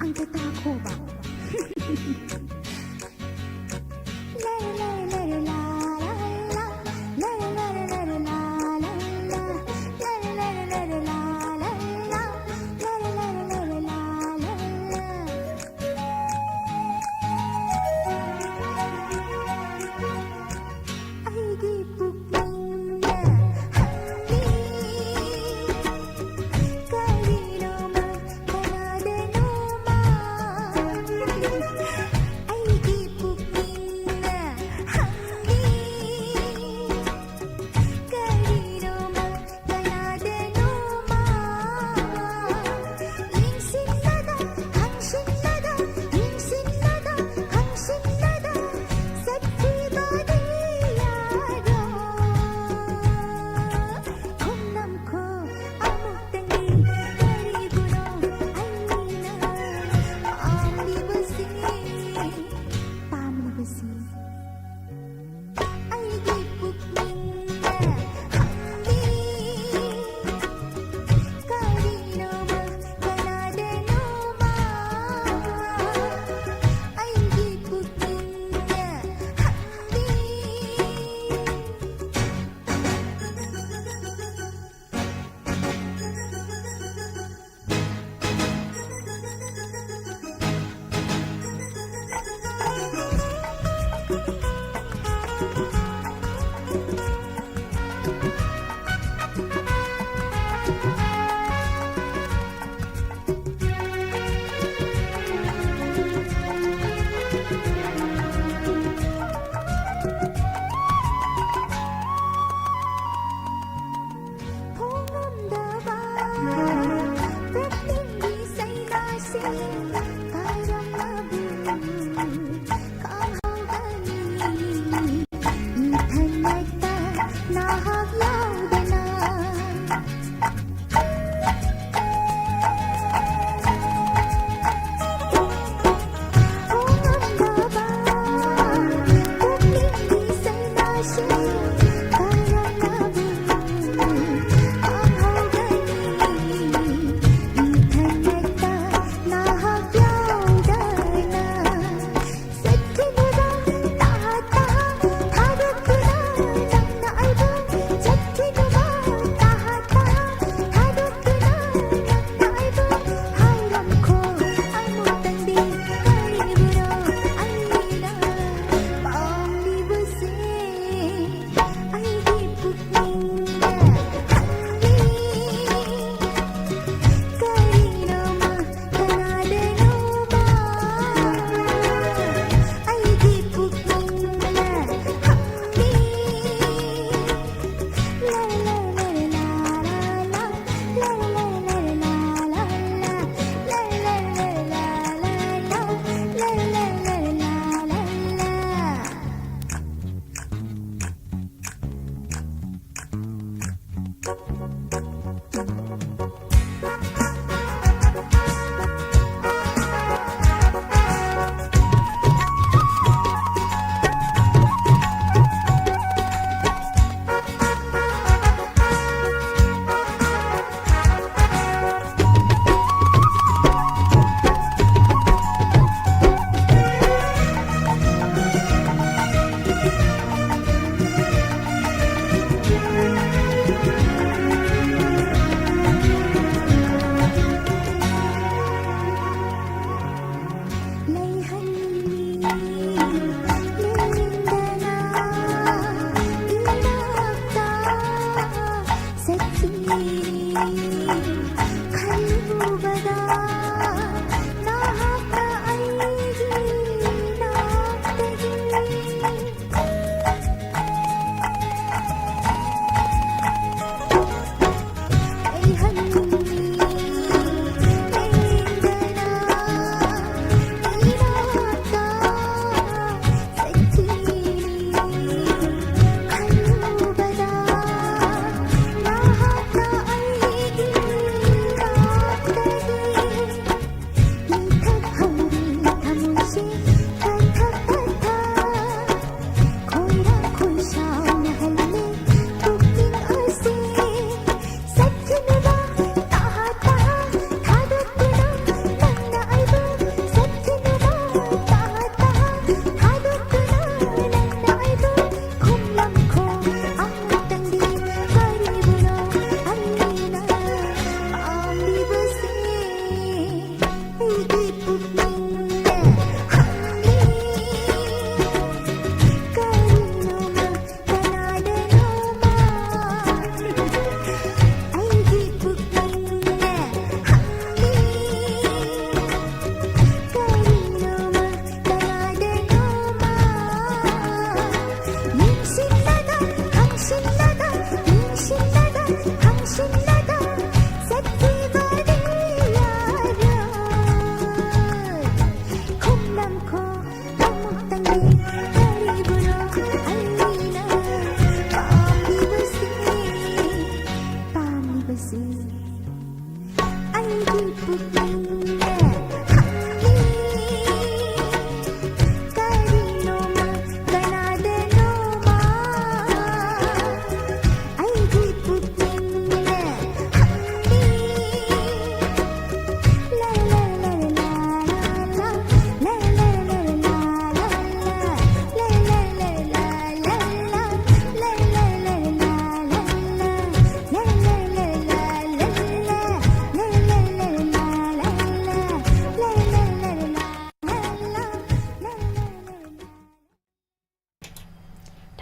Ang tatako ba? La la la la la la la la la la la la la la la la la Aigi pukingna hangi karino ma kanadeno ma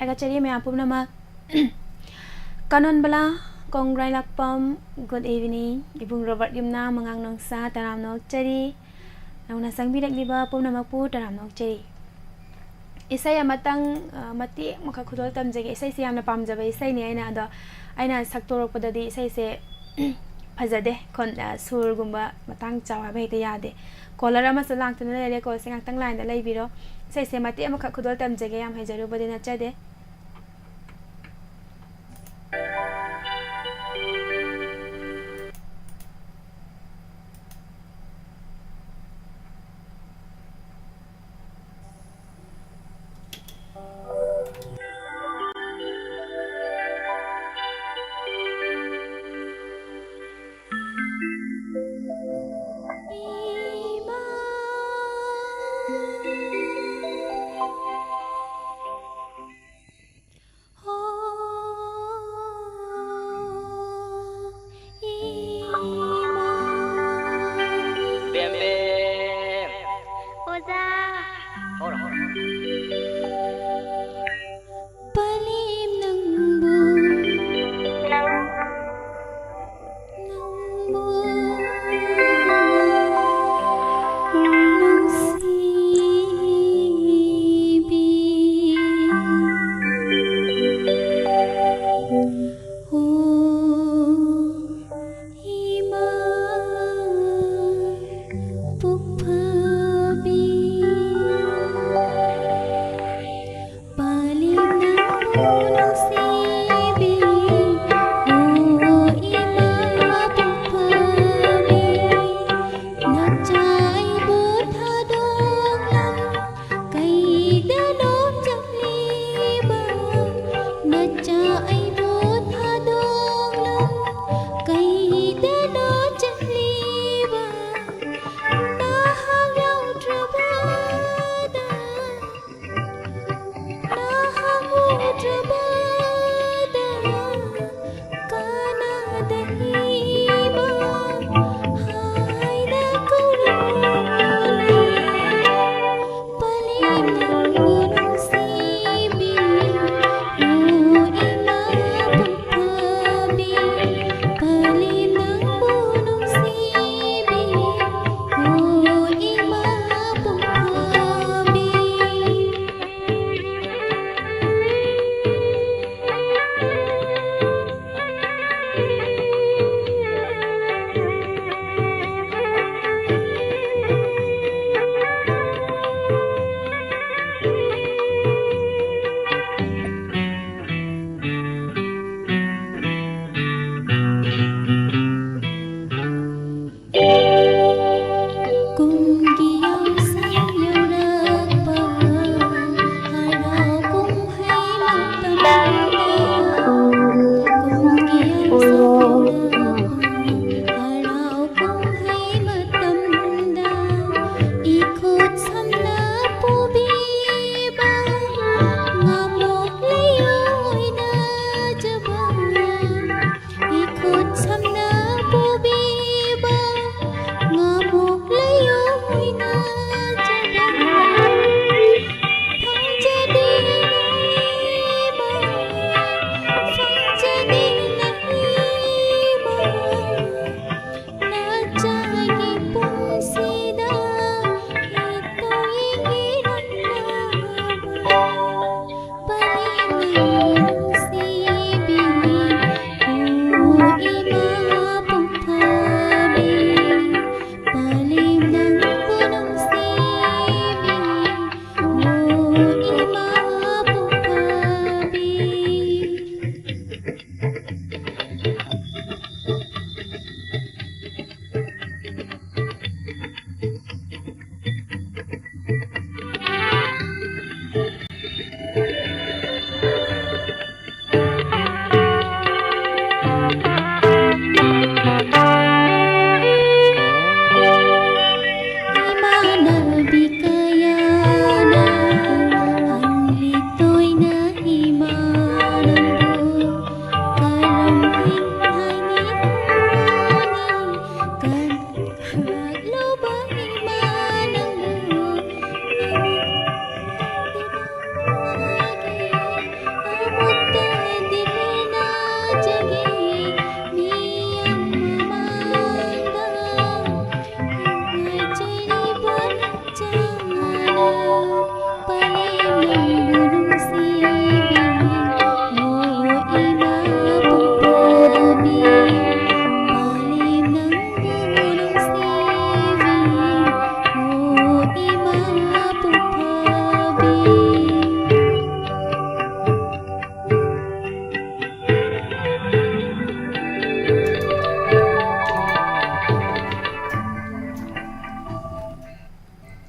Thagachari mayam pumnamak kanon bala kongrai lakpam good evening ibung Robert Yumna mangang nongsa taram nok chari nauna sangbirak liba pumnamak pu taram nok chari isai amatang mati makha khudol tamjage isai se yamna pamjaba isai ni aina saktorok padadi isai se phajade kon sur gumba matang chawa bhai te yade kolar ama so lang tana le ko sing tang line da lai biro isai se mati makha khudol tamjage yam hajaru badina chade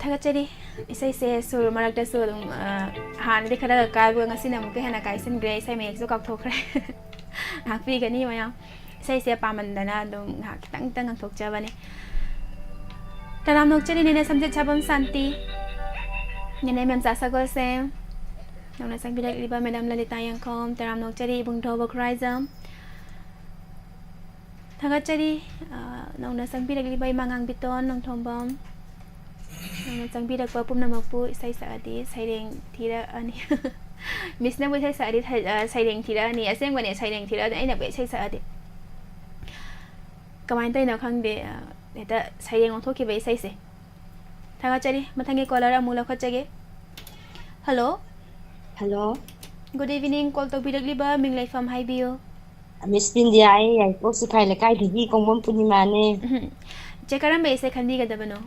ꯊꯥꯒꯠꯆꯔꯤ ꯏꯁꯩꯁꯦ ꯁꯨꯔ ꯃꯔꯛꯇꯁꯨ ꯑꯗꯨꯝ ꯍꯥꯟꯅꯗꯤ ꯈꯔ ꯀꯥꯏꯕ ꯉꯁꯤꯅ ꯑꯃꯨꯛꯀ ꯍꯦꯟꯅ ꯀꯥꯏꯁꯤꯟꯈ꯭ꯔꯦ ꯏꯁꯩ ꯃꯌꯦꯛꯁꯨ ꯀꯥꯎꯊꯣꯛꯈ꯭ꯔꯦ ꯉꯥꯛꯄꯤꯒꯅꯤ ꯃꯌꯥꯝ ꯏꯁꯩꯁꯦ ꯄꯥꯝꯃꯟꯗꯅ ꯑꯗꯨꯝ ꯉꯥꯏꯍꯥꯛ ꯈꯤꯇꯪ ꯉꯥꯡꯊꯣꯛꯆꯕꯅꯤ ꯇꯔꯥꯝ ꯅꯣꯛꯆꯔꯤ ꯅꯦꯅꯦ ꯁꯝꯖꯦꯠ ꯁꯥꯕꯝ ꯁꯥꯟꯇꯤ ꯅꯦꯅꯦ ꯃꯦꯝꯆꯥ ꯁꯒꯣꯜꯁꯦ ꯅꯧꯅ ꯆꯪꯕꯤꯔꯛꯂꯤꯕ ꯃꯦꯗꯥꯝ ꯂꯂꯤꯇꯥ ꯌꯥꯡꯈꯣꯝ ꯇꯔꯥꯝ ꯅꯣꯛꯆꯔꯤ ꯏꯕꯨꯡꯊꯣ ꯕꯈ꯭ꯔꯥꯏꯖꯝ ꯊꯥꯒꯠꯆꯔꯤ ꯅꯧꯅ ꯆꯪꯕꯤꯔꯛꯂꯤꯕ ꯏꯃꯥꯉꯥꯡ ꯕꯤꯇꯣꯟ ꯅꯣꯡꯊꯣꯝꯕꯝ ꯅꯧꯅ ꯆꯪꯕꯤꯔꯛꯄ ꯄꯨꯝꯅꯃꯛꯄꯨ ꯏꯁꯩ ꯁꯛꯑꯗꯤ ꯁꯩꯔꯦꯡ ꯊꯤꯔꯛꯑꯅꯤ ꯃꯤꯁꯅꯕꯨ ꯏꯁꯩ ꯁꯛꯑꯗꯤ ꯁꯩꯔꯦꯡ ꯊꯤꯔꯛꯑꯅꯤ ꯑꯁꯦꯡꯕꯅꯦ ꯁꯩꯔꯦꯡ ꯊꯤꯔꯛꯑꯗꯤ ꯑꯩꯅꯕꯨ ꯏꯁꯩ ꯁꯛꯑꯗꯤ ꯀꯃꯥꯏꯅ ꯇꯧꯔꯤꯅꯣ ꯈꯪꯗꯦ ꯍꯦꯛꯇ ꯁꯩꯔꯦꯡ ꯑꯣꯟꯊꯣꯛꯈꯤꯕ ꯏꯁꯩꯁꯦ ꯊꯥꯒꯠꯆꯔꯤ ꯃꯊꯪꯒꯤ ꯀꯣꯂꯔ ꯑꯃꯨꯛ ꯂꯧꯈꯠꯆꯒꯦ ꯍꯜꯂꯣ ꯍꯜꯂꯣ ꯒꯨꯗ ꯏꯚꯤꯅꯤꯡ ꯀꯣꯜ ꯇꯧꯕꯤꯔꯛꯂꯤꯕ ꯃꯤꯡ ꯂꯩꯐꯝ ꯍꯥꯏꯕꯤꯌꯨ ꯃꯤꯁ ꯕꯤꯟꯗꯤꯌꯥ ꯑꯩ ꯌꯥꯏꯔꯤꯄꯣꯛ ꯁꯤꯐꯥꯏ ꯂꯩꯀꯥꯏꯗꯒꯤ ꯀꯣꯡꯕꯝ ꯄꯨꯔꯅꯤꯃꯥꯅꯦ ꯏꯆꯦ ꯀꯔꯝꯕ ꯏꯁꯩ ꯈꯟꯕꯤꯒꯗꯕꯅꯣ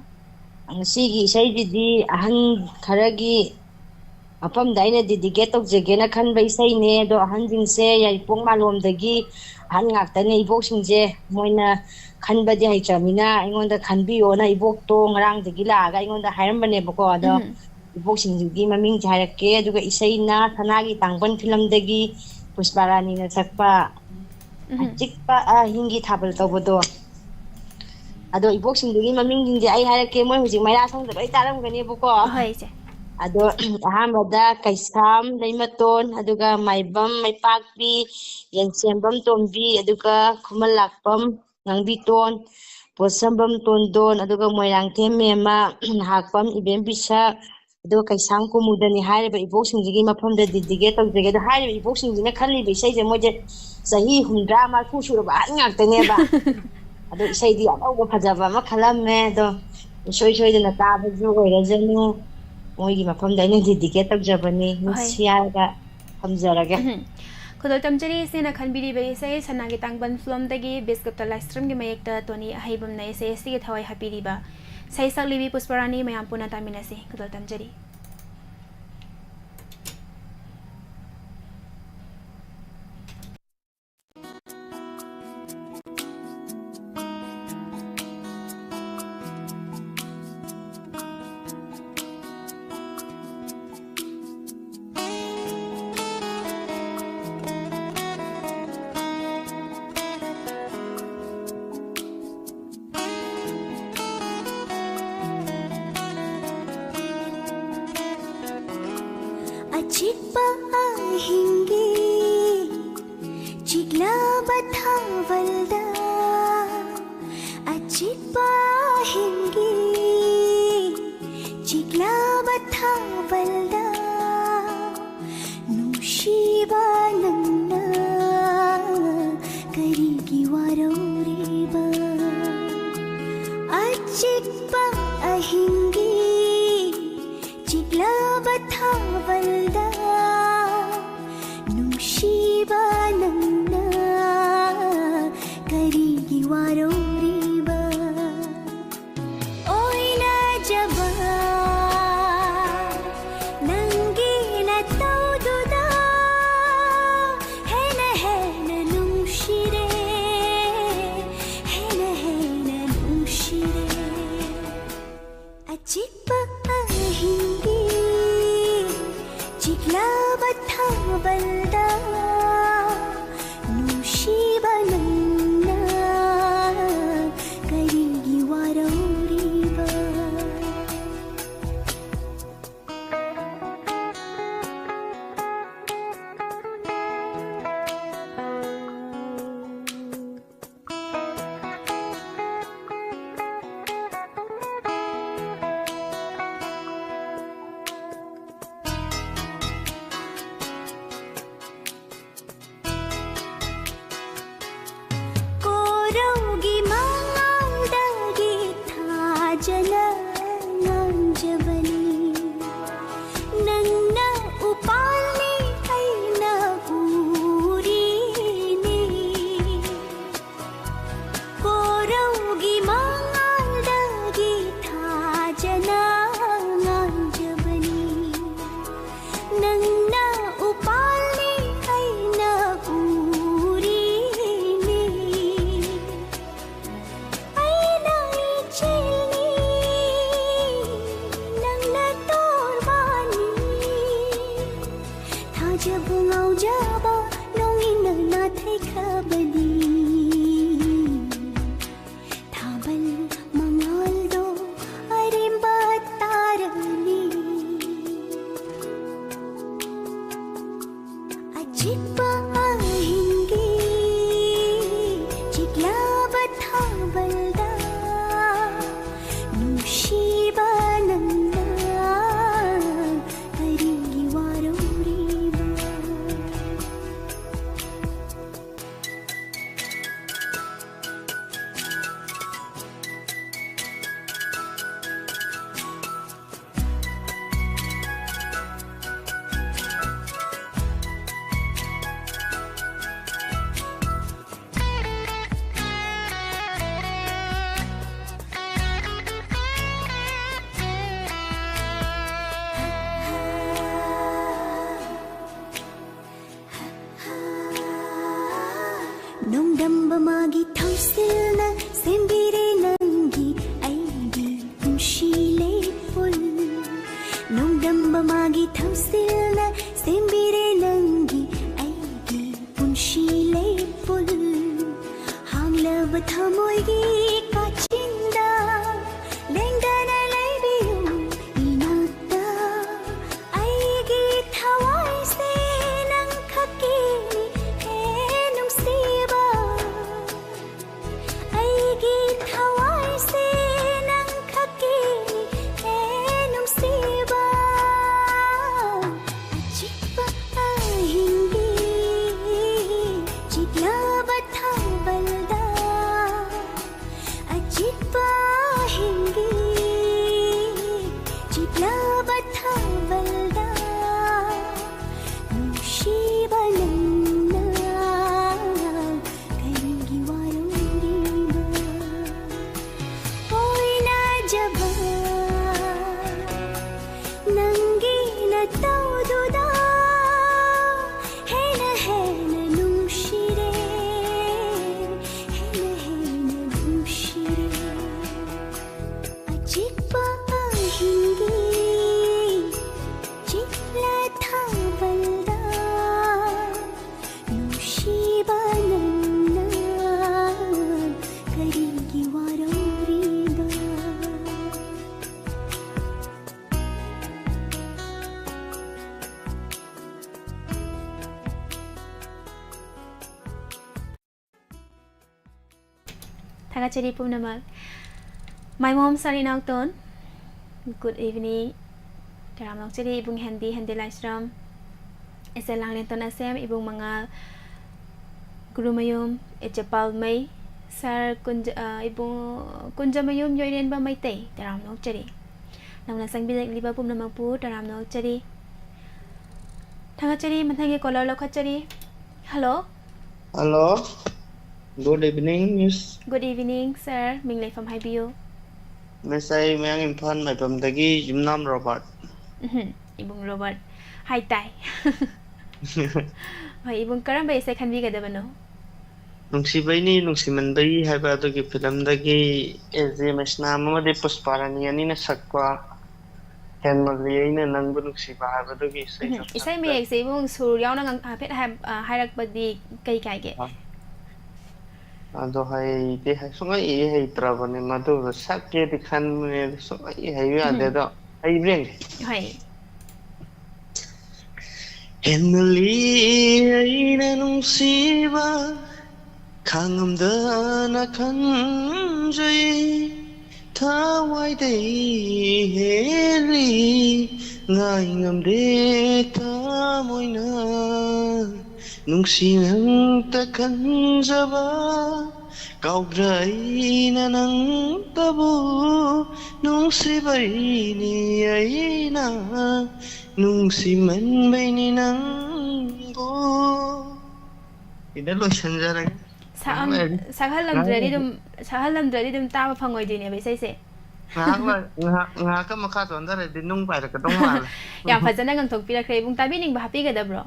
ꯉꯁꯤꯒꯤ ꯏꯁꯩꯁꯤꯗꯤ ꯑꯍꯟ ꯈꯔꯒꯤ ꯃꯐꯝꯗ ꯑꯩꯅ ꯗꯤꯗꯤꯀꯦꯠ ꯇꯧꯖꯒꯦꯅ ꯈꯟꯕ ꯏꯁꯩꯅꯦ ꯑꯗꯣ ꯑꯍꯟꯁꯤꯡꯁꯦ ꯌꯥꯏꯔꯤꯄꯣꯛ ꯃꯥꯂꯣꯝꯗꯒꯤ ꯑꯍꯟ ꯉꯥꯛꯇꯅꯦ ꯏꯕꯣꯛꯁꯤꯡꯁꯦ ꯃꯣꯏꯅ ꯈꯟꯕꯗꯤ ꯍꯩꯇ꯭ꯔꯕꯅꯤꯅ ꯑꯩꯉꯣꯟꯗ ꯈꯟꯕꯤꯌꯣꯅ ꯏꯕꯣꯛꯇꯣ ꯉꯔꯥꯡꯗꯒꯤ ꯂꯥꯛꯑꯒ ꯑꯩꯉꯣꯟꯗ ꯍꯥꯏꯔꯝꯕꯅꯦꯕꯀꯣ ꯑꯗꯣ ꯏꯕꯣꯛꯁꯤꯡꯁꯤꯒꯤ ꯃꯃꯤꯡꯁꯦ ꯍꯥꯏꯔꯛꯀꯦ ꯑꯗꯨꯒ ꯏꯁꯩꯅ ꯁꯅꯥꯒꯤ ꯇꯥꯡꯕꯟ ꯐꯤꯂꯝꯗꯒꯤ ꯄꯨꯁꯄꯥꯔꯥꯅꯤꯅ ꯁꯛꯄ ꯑꯆꯤꯛꯄ ꯑꯍꯤꯡꯒꯤ ꯊꯥꯕꯜ ꯇꯧꯕꯗꯣ ꯑꯗꯣ ꯏꯕꯣꯛꯁꯤꯡꯗꯨꯒꯤ ꯃꯃꯤꯡꯁꯤꯡꯁꯦ ꯑꯩ ꯍꯥꯏꯔꯛꯀꯦ ꯃꯣꯏ ꯍꯧꯖꯤꯛ ꯃꯩꯔꯥꯁꯪꯗ ꯂꯣꯏ ꯇꯥꯔꯝꯒꯅꯦꯕꯀꯣ ꯍꯣꯏ ꯏꯆꯦ ꯑꯗꯣ ꯑꯍꯥꯟꯕꯗ ꯀꯩꯁꯥꯝ ꯂꯩꯃꯇꯣꯟ ꯑꯗꯨꯒ ꯃꯥꯏꯕꯝ ꯃꯩꯄꯥꯛꯄꯤ ꯌꯦꯟꯁꯦꯝꯕꯝ ꯇꯣꯝꯕꯤ ꯑꯗꯨꯒ ꯈꯨꯃꯟ ꯂꯥꯛꯄꯝ ꯉꯥꯡꯕꯤꯇꯣꯟ ꯄꯣꯠꯁꯝꯕꯝ ꯇꯣꯟꯗꯣꯟ ꯑꯗꯨꯒ ꯃꯣꯏꯔꯥꯡꯊꯦꯝ ꯃꯦꯝꯃ ꯅꯍꯥꯛꯄꯝ ꯏꯕꯦꯝ ꯄꯤꯁꯛ ꯑꯗꯨꯒ ꯀꯩꯁꯥꯝ ꯀꯨꯃꯨꯗꯅꯤ ꯍꯥꯏꯔꯤꯕ ꯏꯕꯣꯛꯁꯤꯡꯁꯤꯒꯤ ꯃꯐꯝꯗ ꯗꯤꯗꯤꯀꯦꯠ ꯇꯧꯖꯒꯦ ꯑꯗꯣ ꯍꯥꯏꯔꯤꯕ ꯏꯕꯣꯛꯁꯤꯡꯁꯤꯅ ꯈꯜꯂꯤꯕ ꯏꯁꯩꯁꯦ ꯃꯣꯏꯁꯦ ꯆꯍꯤ 100-100 ꯁꯨꯔꯕ ꯑꯍꯟ ꯉꯥꯛꯇꯅꯦꯕ ꯑꯗꯣ ꯏꯁꯩꯗꯤ ꯑꯅꯧꯕ ꯐꯖꯕ ꯑꯃ ꯈꯜꯂꯝꯃꯦ ꯑꯗꯣ ꯁꯨꯡꯁꯣꯏ ꯁꯣꯏꯗꯅ ꯇꯥꯕꯁꯨ ꯑꯣꯏꯔꯖꯅꯨ ꯃꯣꯏꯒꯤ ꯃꯐꯝꯗ ꯑꯩꯅ ꯗꯤꯗꯤꯀꯦꯠ ꯇꯧꯖꯕꯅꯤ ꯍꯣꯏ ꯅꯨꯡꯁꯤ ꯍꯥꯏꯔꯒ ꯊꯝꯖꯔꯒꯦ ꯈꯨꯗꯣꯜ ꯇꯝꯖꯔꯤ ꯏꯆꯦꯅ ꯈꯟꯕꯤꯔꯤꯕ ꯏꯁꯩ ꯁꯅꯥꯒꯤ ꯇꯥꯡꯕꯟ ꯐꯤꯂꯝꯗꯒꯤ ꯕꯤꯁꯀꯨꯞꯇ ꯂꯥꯏꯁ꯭ꯔꯝꯒꯤ ꯃꯌꯦꯛꯇ ꯇꯣꯅꯤ ꯑꯍꯩꯕꯝꯅ ꯏꯁꯩ ꯑꯁꯤꯒꯤ ꯊꯋꯥꯏ ꯍꯥꯞꯄꯤꯔꯤꯕ ꯏꯁꯩ ꯁꯛꯂꯤꯕꯤ ꯄꯨꯁꯄꯔꯥꯅꯤ ꯃꯌꯥꯝ ꯄꯨꯟꯅ ꯇꯥꯃꯤꯟꯅꯁꯤ ꯈꯨꯗꯣꯜ ꯇꯝꯖꯔꯤ अचिप्पा हिंगी चिगला बथावलदा अचिप्पा हिंगी चिगला बथावलदा नुशीबा नन्ना करीगी वारोरीबा अचिप्पा हिंगी चिगला बथावलदा नुशीबा नन्ना करीगी वारोरीबा ओइना जबा नंगी न तौदुदा हेन नुशिरे हेन नुशिरे अचिप्पा हिंगी चिगला बथावलदा नुशीबा नन्ना करीगी वारोरीबा कोरौगी मांगदगी थाजन नांजबनी नन्ना उपालनी ऐना पूरीनी कोरौगी मांगदगी थाजन नांजबनी नन्ना उपालनी ऐना पूरीनी ऐना चलनी ꯅꯣꯡꯗꯝꯕ ꯃꯥꯒꯤ ꯊꯧꯁꯤꯜꯅ ꯁꯦꯝꯕꯤꯔꯦ ꯅꯪꯒꯤ ꯑꯩꯒꯤ ꯄꯨꯟꯁꯤ ꯂꯩꯄꯨꯜ ꯅꯣꯡꯗꯝꯕ ꯃꯥꯒꯤ ꯊꯧꯁꯤꯜꯅ ꯁꯦꯝꯕꯤꯔꯦ ꯅꯪꯒꯤ ꯑꯩꯒꯤ ꯄꯨꯟꯁꯤ ꯂꯩꯄꯨꯜ ꯍꯥꯡꯂꯕ ꯊꯃꯣꯏꯒꯤ ꯀꯥꯆꯤꯟꯗ ꯂꯦꯡꯗꯅ ꯂꯩꯕꯤꯌꯨ ꯏꯅꯥꯛꯇ ꯑꯩꯒꯤ ꯊꯋꯥꯏꯁꯦ ꯅꯪ ꯈꯛꯀꯤꯅꯤ ꯍꯦ ꯅꯨꯡꯁꯤꯕ ꯑꯩꯒꯤ ꯊꯋꯥꯏꯁꯦ ꯅꯪ ꯈꯛꯀꯤꯅꯤ ꯍꯦ ꯅꯨꯡꯁꯤꯕ ꯑꯆꯤꯛꯄ ꯑꯍꯤꯡꯒꯤ ꯆꯤꯛꯂꯕ ꯊꯥꯕꯜꯗ ꯑꯆꯤꯛꯄ ꯑꯍꯤꯡꯒꯤ ꯆꯤꯛꯂꯕ ꯊꯥꯕꯜꯗ ꯅꯨꯡꯁꯤꯕ ꯅꯪꯅ ꯀꯔꯤꯒꯤ ꯋꯥꯔꯧꯔꯤꯕ ꯑꯣꯏꯅꯖꯕ ꯅꯪꯒꯤ ꯅꯇꯧꯗꯨꯗ ꯍꯦꯟꯅ ꯍꯦꯟꯅ ꯅꯨꯡꯁꯤꯔꯦ ꯍꯦꯟꯅ ꯍꯦꯟꯅ ꯅꯨꯡꯁꯤꯔꯦ ꯑꯆꯤꯛꯄ ꯑꯍꯤꯡꯒꯤ ꯆꯤꯛꯂ ꯊꯥꯕꯜꯗ ꯅꯨꯡꯁꯤꯕ ꯅꯪꯅ ꯀꯔꯤꯒꯤ ꯋꯥꯔꯧꯔꯤꯕ Thagachari Pumnamak. My mom Sari Nauton. Good evening. Taram Nokchari Ibung Handy Lashram. Eselang Lenton Asem Ibung Mangal Gurumayum Echapal May Sar Ibung Kunjamayum Yoyen Ba May Tay Taram Nokchari. Nang Lasang Bidak Liba Pumnamapu Taram Nokchari. Thagachari Mathangi Kolar Lokachari. Hello. Hello. Good evening, Miss. Good evening, sir. Minglay from Hibio. Miss, I may inform my from the Jimnam Robert. Ibung Robert. Hi, Tay. Hi, Ibung Karambay sa kanbiga da ba no? Nungsibay ni Nungsimanday haba to gi film dagi SMS na mamade pusparani ani na sakwa henmali na nangbu nungsiba haba to gi Isay may sa ibung suryaw na hapit harak ba di kay kay ado hay di hay sungai hay trabane madu sakye di khan me sungai hay ade do hay bring Hi. henmali ay na nungsiba khangamda na khanjay thawai dei heli ngai ngamde tamoina nungsinang ta kanjaba kaugrai na nang tabu nungsibai ni aina nungsiman bai ni nang bo ida lo sanjara Sakhalamdradi dum tama phangoy din ba isay se. nga ka makha tondare dinung pai ka dong mal Yang fazana ngang thokpirakre ibung tabining ba happy gada bro.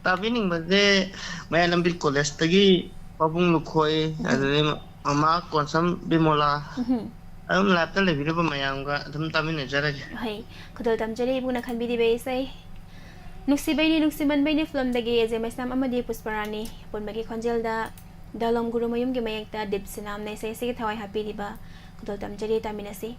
tabining bade may lambil college tagi pabung lukhoi adre ama konsam bimola am lapta le biro mayam ga dum tamin jara Hai, kudol tamjari ibung na khanbidi ba isay. Nuksibay ni nugsiman bay ni film dagi eze masnam amadi pusparani pon bagi khonjel da dalom gurumayum gi mayakta dip sinam na isay sige thawai happy diba kudol tamjari taminasi.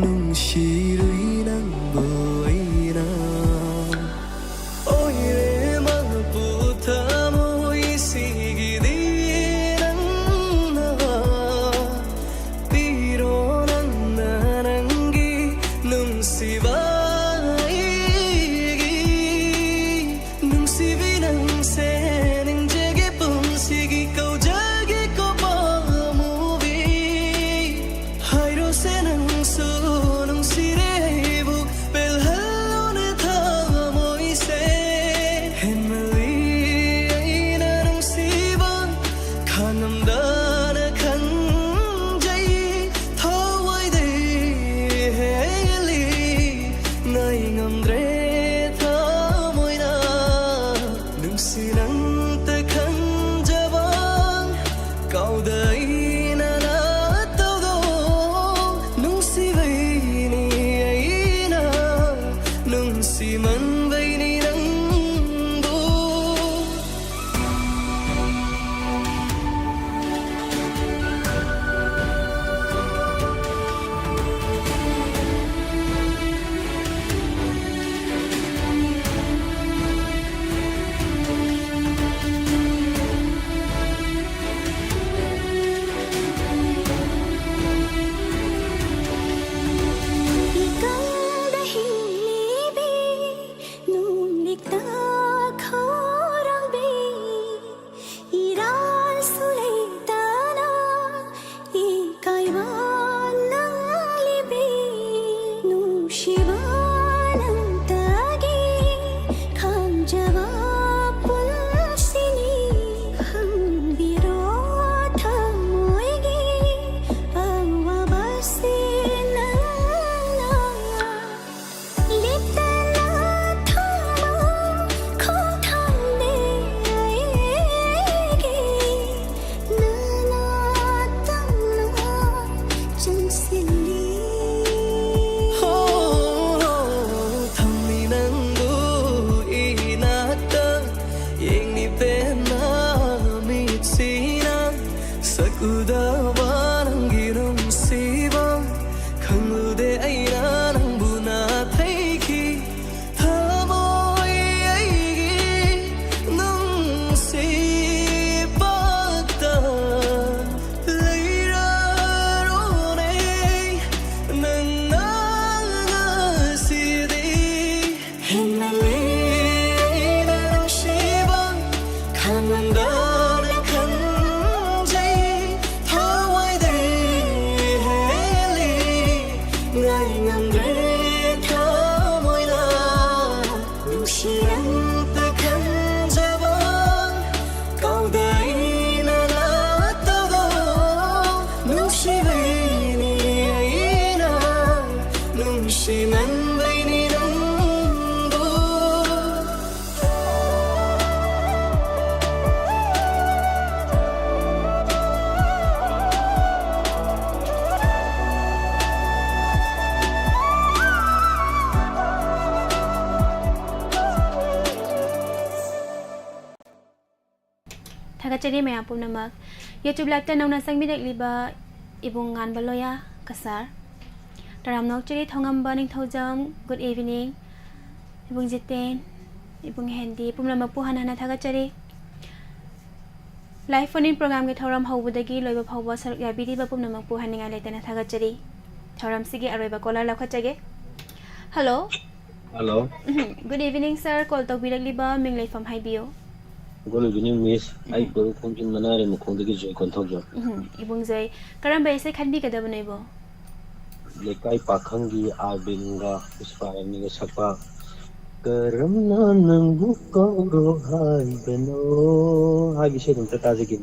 nungshirui nangbu aina oire mapu thamoi sigidi nanna piro nanna nangi nungsiba Thagachari maya punamak YouTube live ta nongna sangmidak liba ibung ngan baloya kasar taram nok chiri thongam baning thojam good evening ibung jiten ibung hendi pumlamak puhanana thagachari live phone in program ke thoram hawbudagi loiba phawba saruk yabiri ba pumnamak puhaninga letana thagachari thoram sigi aroiba kola lakhachage hello good evening sir call to birak liba minglai fam haibio Good evening, Miss. I go from Manari Mukondaki Joy Contojo. Ibung Joy, Karamba is a can be Gadabonebo. Lekai Pakangi, Abinga, Uspani Sapa. Karamna Nanguko, Hai Beno. Have you said on Tatazaki?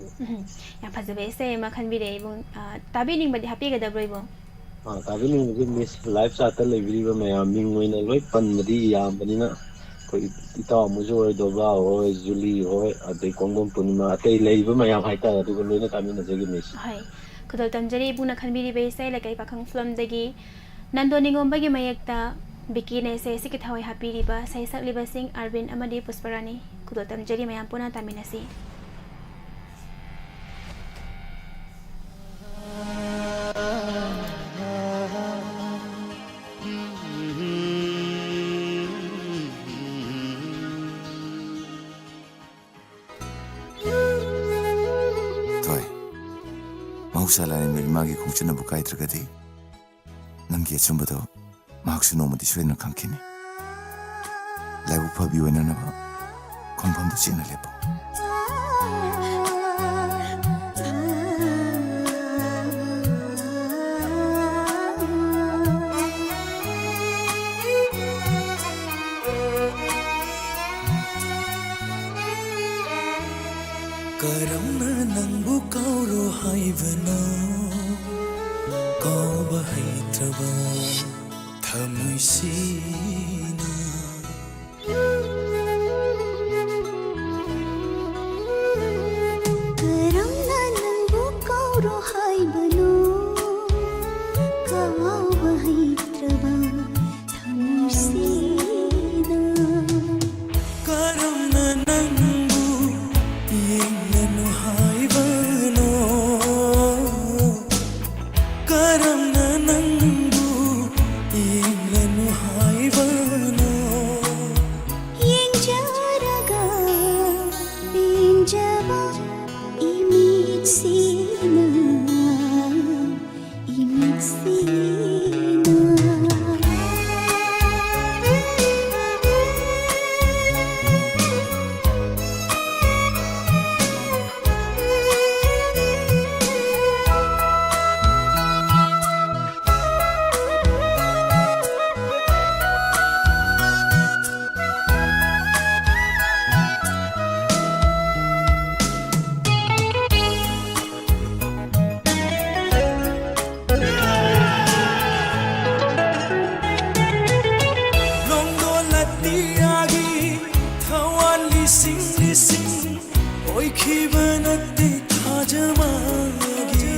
Yapazabe say, Macan be able tabining, but happy Gadabrevo. Tabining with Miss Life Saturday, I believe I am being when I write Panadi, Yambanina. Ita muzo doba o Julie o ate kongom punima ate leiba mayam haita atu loina tamina jegi mis hai kodol tamjari ibuna khanbiri be sai lakai pakhang film dagi nandoni ngombagi mayekta bikine se sikithawai hapiriba sai sakliba sing Arvin amadi Pusparani kodol tamjari mayam puna taminasi mahausa lain imagi khongchuna bukai tragadi nanggi achumbado mahaksu nomadi soina khangkini laibu phabi oina na ba khongpham da china lepo karamna nangbu kauro haibana kauba haitraba thamuisina karamna nangbu kauro haibano kauba haitraba thamuisina karamna nangbu yenglanu haibano karamna nangbu yenglanu haibano yenjaraga binjaba imitsina longdo latiyagi thawan lising lising oi khibanate thajamagi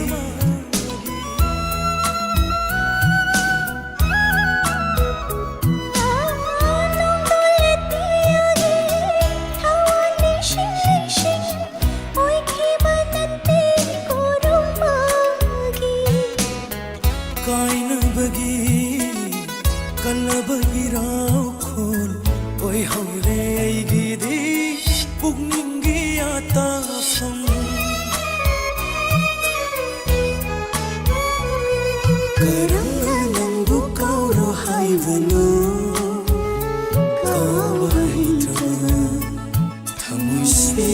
kainabagi kalabagi rao khol oi haure aigidi pugningi ata fam karamna nangbu kauro haibano kauba haitraba thamuisina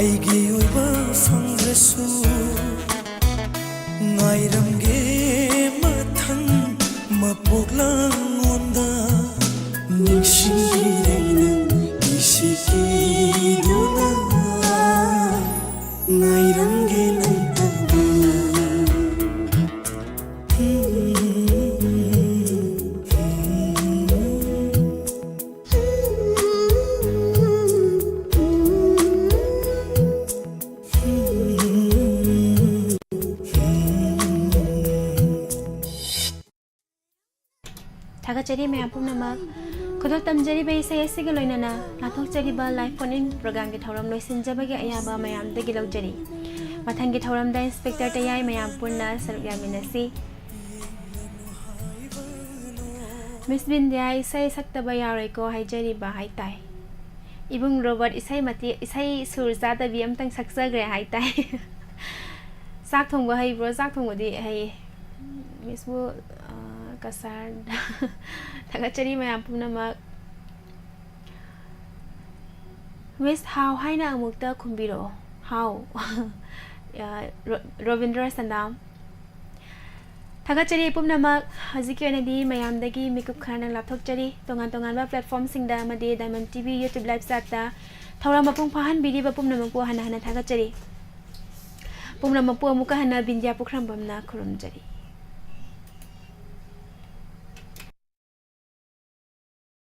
aigi oiba fangrasu ngairamge mathang mapoklang onda ningshiraina isiki duna ngairamge nantabu थागतचरी मैं पुनमक खुदो तमजरी बे से ऐसे गलोइना नाथोकचरी बा life phone in programme के थौरम लोइसिनजबगे अयाबा मयाम दगी लौजरी मथन के थौरम दा inspector तयाई मयाम पुन्ना सरुक यामिनसी miss बिंदिया इसाई सक्तबा यारेको हाइजरी बा हाइताई इबुंग रोबर्ट इसाई मति इसाई सुरजा दबी अमतंग सक्सग्रे हाइताई साक थोंगबा हाइ ब्रो साक थोंगबदी हाइ मिस बु kasar थागतचरी मैं पुनमक मिस हाउ हाइना अमुक्ता खुम्बिरो हाउ रविंद्र संदाम ꯊꯥꯒꯠꯆꯔꯤ ꯄꯨꯝꯅꯃꯛ ꯍꯧꯖꯤꯛꯀꯤ ꯑꯣꯏꯅꯗꯤ ꯃꯌꯥꯝꯗꯒꯤ ꯃꯤꯀꯨꯞ ꯈꯔ ꯂꯥꯞꯊꯣꯛꯆꯔꯤ ꯇꯣꯉꯥꯟꯕ ꯄ꯭ꯂꯦꯠꯐꯣꯔꯝꯁꯤꯡꯗ ꯑꯃꯗꯤ ꯗꯥꯏꯃꯟ ꯇꯤꯚꯤ ꯌꯨꯇ꯭ꯌꯨꯕ ꯂꯥꯏꯚ ꯆꯥꯠꯇ ꯊꯧꯔꯝ ꯃꯄꯨꯡ ꯐꯥꯍꯟꯕꯤꯔꯤꯕ ꯄꯨꯝꯅꯃꯛꯄꯨ ꯍꯟꯅ ꯊꯥꯒꯠꯆꯔꯤ ꯄꯨꯝꯅꯃꯛꯄꯨ ꯑꯃꯨꯛꯀ ꯍꯟꯅ ꯕꯤꯟꯗꯤꯌꯥ ꯄꯨꯈ꯭ꯔꯝꯕꯝꯅ ꯈꯨꯔꯨꯝꯖꯔꯤ